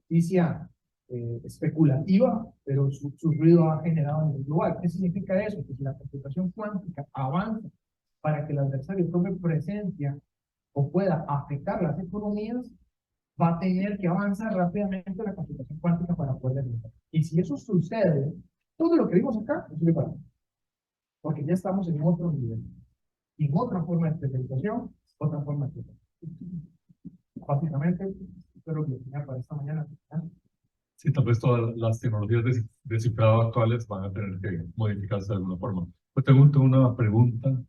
Speaker 2: noticia especulativa, pero su ruido ha generado a nivel global. ¿Qué significa eso? Que si la computación cuántica avanza para que el adversario tome presencia o pueda afectar las economías, va a tener que avanzar rápidamente la computación cuántica para poder derrotar. Y si eso sucede, todo lo que vimos acá no sirve para nada, porque ya estamos en otro nivel, en otra forma de especialización, otra forma de especialización. Básicamente, espero que tenía para esta mañana.
Speaker 1: Sí, tal vez todas las tecnologías de cifrado actuales van a tener que modificarse de alguna forma. Pues tengo una pregunta.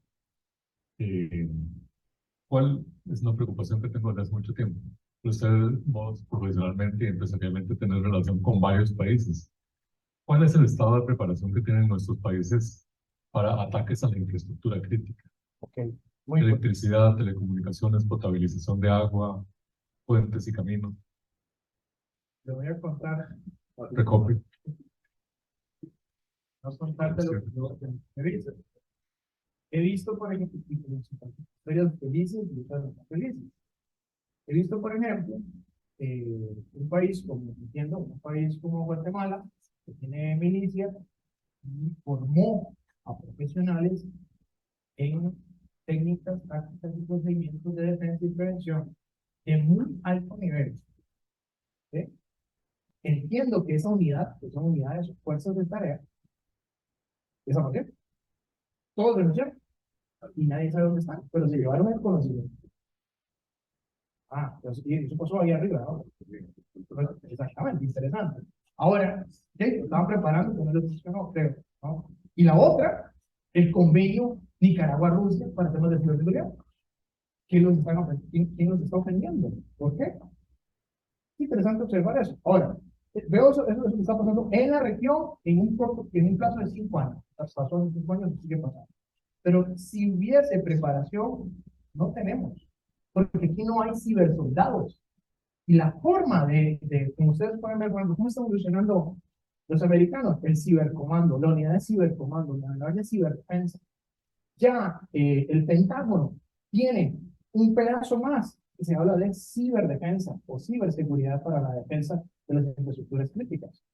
Speaker 1: ¿Cuál es una preocupación que tengo desde hace mucho tiempo? Ustedes, vos, profesionalmente y empresarialmente, tienen relación con varios países. ¿Cuál es el estado de preparación que tienen nuestros países para ataques a la infraestructura crítica?
Speaker 3: Okay. Muy importante.
Speaker 1: Electricidad, telecomunicaciones, potabilización de agua, puentes y caminos.
Speaker 2: Le voy a contar.
Speaker 1: Recope.
Speaker 2: No contarte lo que he visto. He visto, por ejemplo, historias felices y otras no felices. He visto, por ejemplo, un país como, entiendo, un país como Guatemala, que tiene milicia, y formó a profesionales en técnicas, tácticas y procedimientos de defensa y prevención de muy alto nivel. ¿Sí? Entiendo que esa unidad, que son unidades, fuerzas de tarea, desapareció. Todos renunciaron y nadie sabe dónde están, pero se llevaron el conocimiento. Entonces, y eso pasó ahí arriba, ¿no? Exactamente, interesante. Ahora, ¿sí? Estaban preparando, como les mencionó, creo, ¿no? Y la otra, el convenio Nicaragua-Rusia para temas de ciberseguridad. ¿Quién los está ofendiendo? ¿Por qué? Es interesante observar eso. Ahora, veo eso que está pasando en la región en un plazo de 5 años. Pasó en 5 años y sigue pasando. Pero si hubiese preparación, no tenemos. Porque aquí no hay cibersoldados. Y la forma como ustedes pueden ver, bueno, cómo están evolucionando los americanos, el cibercomando, la unidad de cibercomando, la unidad de ciberdefensa. Ya el Pentágono tiene un pedazo más que se habla de ciberdefensa o ciberseguridad para la defensa de las infraestructuras críticas.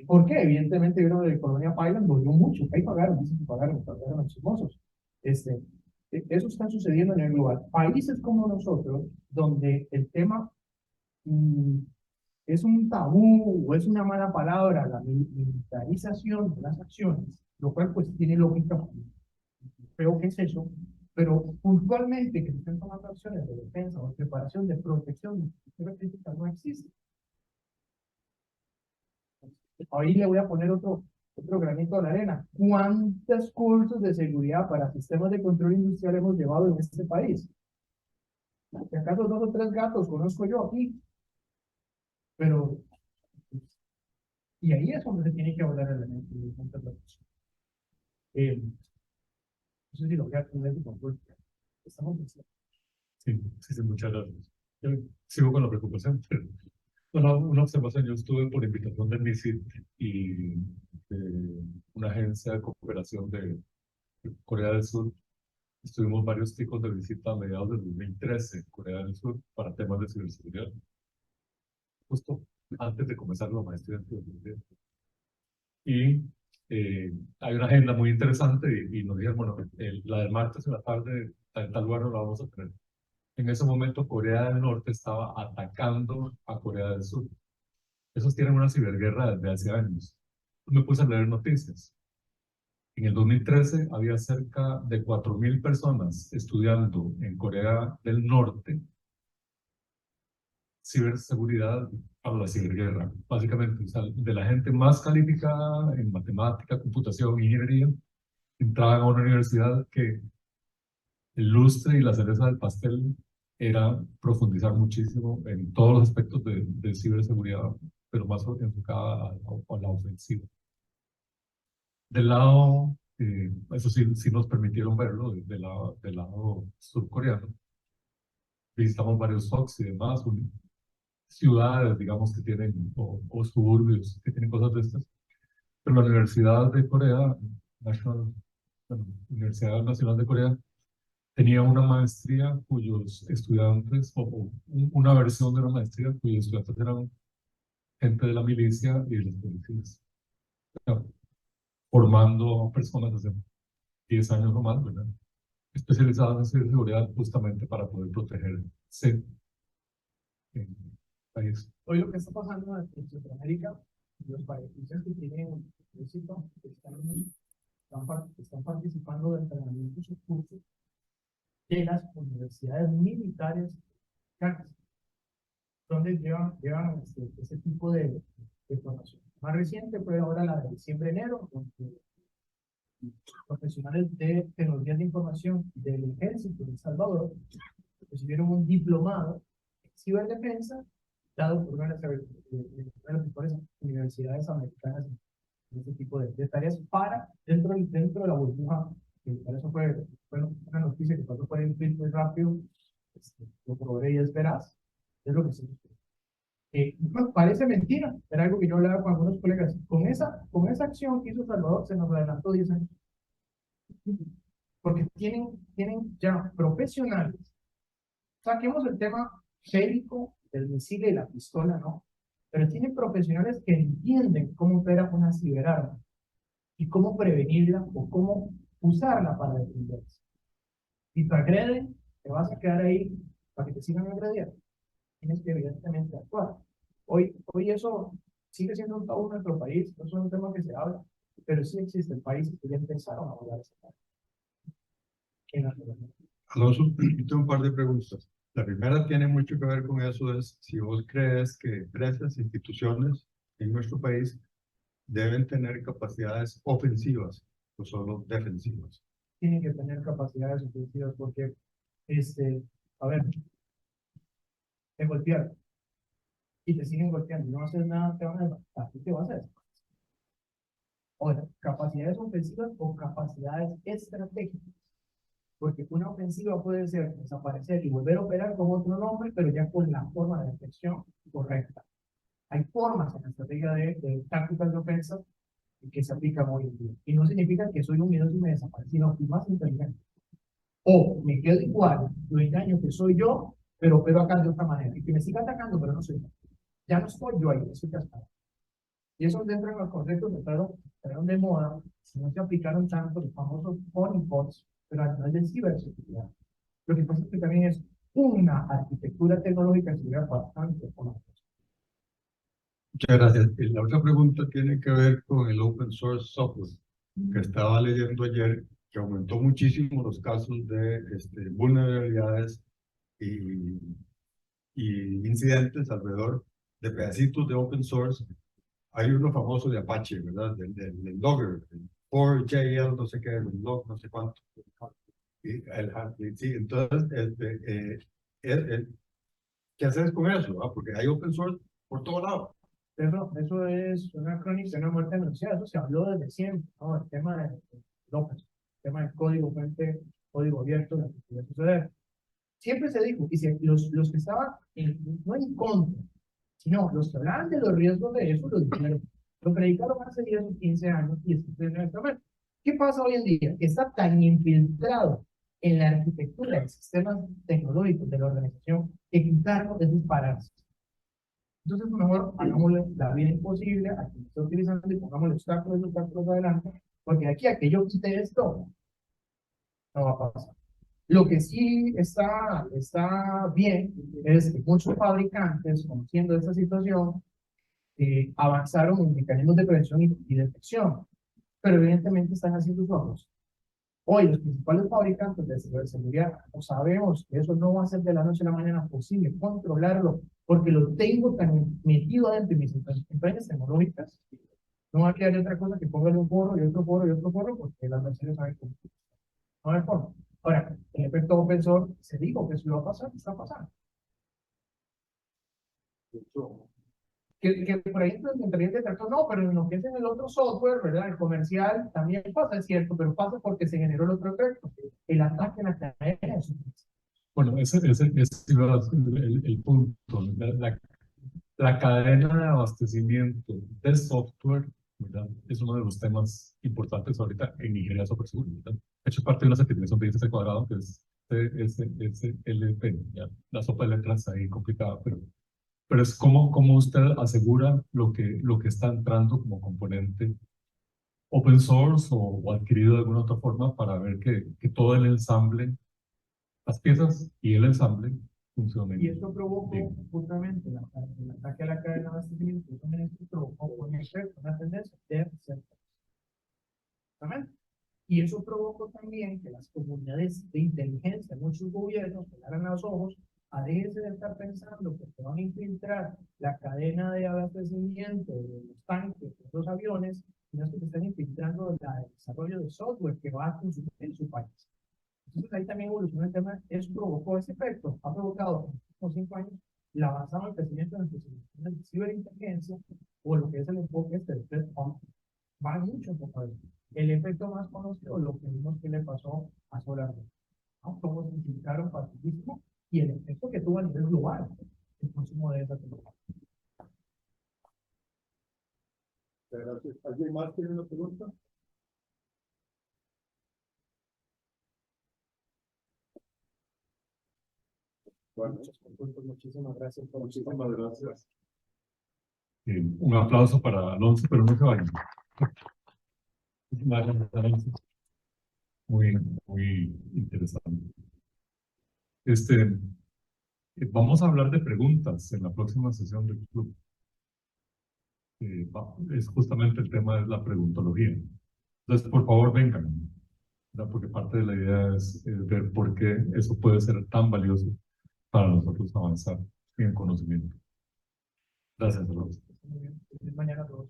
Speaker 2: ¿Por qué? Evidentemente vieron de Colonia Pipeline, volvió mucho, ahí pagaron, dicen que pagaron los chismosos. Eso está sucediendo a nivel global. Países como nosotros, donde el tema es un tabú o es una mala palabra, la militarización de las acciones, lo cual pues tiene lógica, creo que es eso, pero puntualmente que se estén tomando acciones de defensa o de preparación de protección de crítica no existe. Ahí le voy a poner otro granito de la arena. ¿Cuántos cursos de seguridad para sistemas de control industrial hemos llevado en este país? ¿De acaso 2 o 3 gatos conozco yo aquí? Pero, y ahí es donde se tiene que abordar el elemento de interpretación. No sé si lo voy a tener de control. Estamos diciendo.
Speaker 1: Sí, muchas gracias. Yo sigo con la preocupación. Una observación, yo estuve por invitación del MISIT y de una agencia de cooperación de Corea del Sur. Estuvimos varios tipos de visita a mediados del 2013 en Corea del Sur para temas de ciberseguridad, justo antes de comenzar la maestría en ciberseguridad. Y hay una agenda muy interesante y nos dijeron, bueno, la del martes en la tarde, en tal lugar no la vamos a tener. En ese momento Corea del Norte estaba atacando a Corea del Sur. Esos tienen una ciberguerra desde hace años. me puse a leer noticias. En el 2013 había cerca de 4.000 personas estudiando en Corea del Norte ciberseguridad para la ciberguerra. Básicamente, o sea, de la gente más calificada en matemática, computación, ingeniería, entraban a una universidad que el lustre y la cereza del pastel era profundizar muchísimo en todos los aspectos de ciberseguridad, pero más enfocada a la ofensiva. Del lado, eso sí, sí nos permitieron verlo, del lado surcoreano. Visitamos varios hubs y demás, ciudades, digamos, que tienen, o suburbios que tienen cosas de estas. Pero la Universidad de Corea, Universidad Nacional de Corea, tenía una maestría cuyos estudiantes, o una versión de una maestría cuyos estudiantes eran gente de la milicia y de los policías. O sea, formando a personas hace 10 años o más, ¿verdad? Especializadas en ciberseguridad justamente para poder protegerse en el país.
Speaker 2: Hoy lo que está pasando en Centroamérica, los países que tienen éxito, están participando de entrenamientos y cursos de las universidades militares, donde llevan ese tipo de formación. Más reciente fue ahora la de diciembre-enero, donde profesionales de tecnologías de información del Ejército de El Salvador recibieron un diplomado en ciberdefensa dado por una de las mejores universidades americanas en este tipo de tareas para dentro de la burbuja. Para eso fue una noticia que pasó por el tweet muy rápido, lo probé y es veraz, es lo que se parece mentira, era algo que yo hablaba con algunos colegas. Con esa acción que hizo Salvador se nos adelantó 10 años. Porque tienen ya profesionales. Saquemos el tema bélico del misil y la pistola, ¿no? Pero tienen profesionales que entienden cómo opera una ciberarma y cómo prevenirla o cómo usarla para defenderse. Si te agreden, te vas a quedar ahí para que te sigan agrediendo. Tienes que evidentemente actuar. Hoy eso sigue siendo un tabú en nuestro país, no es un tema que se habla, pero sí existen países que ya empezaron a hablar de ese tema.
Speaker 4: Alonso, tengo un par de preguntas. La primera tiene mucho que ver con eso, es si vos crees que empresas, instituciones en nuestro país deben tener capacidades ofensivas o solo defensivas.
Speaker 2: Tienen que tener capacidades ofensivas porque, a ver, te golpearon y te siguen golpeando y no haces nada, te van a desbaratar. ¿Qué vas a hacer? Ahora, capacidades ofensivas o capacidades estratégicas. Porque una ofensiva puede ser desaparecer y volver a operar con otro nombre, pero ya con la forma de detección correcta. Hay formas en la estrategia de tácticas de ofensa que se aplican hoy en día. Y no significa que soy un miedoso y me desaparecí, no, fui más inteligente. O me quedo igual, lo engaño que soy yo, pero opero acá de otra manera. Y que me siga atacando, pero no soy yo. Ya no estoy yo ahí, eso ya está. Y eso dentro de los conceptos que fueron de moda, no se aplicaron tanto los famosos honeypots, pero a nivel de ciberseguridad. Lo que pasa es que también es una arquitectura tecnológica de seguridad bastante fuerte.
Speaker 4: Muchas gracias. Y la otra pregunta tiene que ver con el open source software, que estaba leyendo ayer, que aumentó muchísimo los casos de vulnerabilidades y incidentes alrededor de pedacitos de open source. Hay uno famoso de Apache, ¿verdad? Del Logger, el 4JL, no sé qué, el log, no sé cuánto. Sí, entonces, ¿qué haces con eso? Porque hay open source por todo lado.
Speaker 2: Eso es una crónica de una muerte anunciada, eso se habló desde siempre, ¿no? El tema de López, el tema del código fuente, código abierto, lo que puede suceder. Siempre se dijo, y los que estaban no en contra, sino los que hablaban de los riesgos de eso, lo dijeron. Lo predicaron hace 10 o 15 años y esto es nuestro momento. ¿Qué pasa hoy en día? Está tan infiltrado en la arquitectura de sistemas tecnológicos de la organización que quitarlo es dispararse. Entonces, mejor hagámosle la vida imposible a quien está utilizando y pongámosle obstáculos adelante, porque de aquí a que yo quite esto, no va a pasar. Lo que sí está bien es que muchos fabricantes, conociendo esta situación, avanzaron en mecanismos de prevención y detección, pero evidentemente están haciendo su ajuste. Hoy los principales fabricantes de ciberseguridad, no sabemos que eso no va a ser de la noche a la mañana posible controlarlo, porque lo tengo tan metido adentro de mis empresas tecnológicas. No va a quedar otra cosa que póngale un forro y otro forro y otro forro, porque las versiones saben cómo. No hay forma. Ahora, el efecto open source se dijo que eso iba a pasar, está pasando. Que por ahí entraría de trato, no, pero en lo que es en el otro software, ¿verdad? El comercial también pasa, es cierto, pero pasa porque se generó el otro efecto, el ataque a la cadena de suministro.
Speaker 1: Bueno, ese es el punto. La cadena de abastecimiento de software, ¿verdad? Es uno de los temas importantes ahorita en ingeniería de software seguro, ¿verdad? He hecho parte de una certificación de índice cuadrado que es SLP, ¿ya? La sopa de letras ahí complicada, pero es cómo usted asegura lo que está entrando como componente open source o adquirido de alguna otra forma para ver que todo el ensamble, las piezas y el ensamble funcionen.
Speaker 2: Y eso provocó
Speaker 1: bien.
Speaker 2: justamente el ataque a la cadena de abastecimiento, también provocó una tendencia de exactamente. Y eso provocó también que las comunidades de inteligencia, muchos gobiernos, pegaran los ojos a dejarse de estar pensando que se van a infiltrar la cadena de abastecimiento de los tanques, de los aviones, sino que se están infiltrando el desarrollo de software que va a consumir en su país. Entonces ahí también evolucionó el tema, eso provocó ese efecto, ha provocado en los últimos 5 años la avanzada del crecimiento de las soluciones de ciberinteligencia o lo que es el enfoque del platform, va mucho por ahí. El efecto más conocido, lo que vimos que le pasó a SolarWinds, ¿no? Cómo se infiltraron facilísimo y el efecto que tuvo a nivel global el consumo de esa tecnología.
Speaker 4: Gracias. ¿Alguien más tiene una pregunta? Bueno,
Speaker 2: Muchísimas gracias por
Speaker 4: muchísimas gracias.
Speaker 1: Un aplauso para Alonso, pero no se vayan. Muchísimas gracias, Alonso. Muy interesante. Vamos a hablar de preguntas en la próxima sesión del club. Es justamente el tema de la preguntología. Entonces, por favor, vengan, ¿verdad? Porque parte de la idea es ver por qué eso puede ser tan valioso para nosotros avanzar en el conocimiento. Gracias, Alonso.
Speaker 2: Muy bien. Mañana a todos.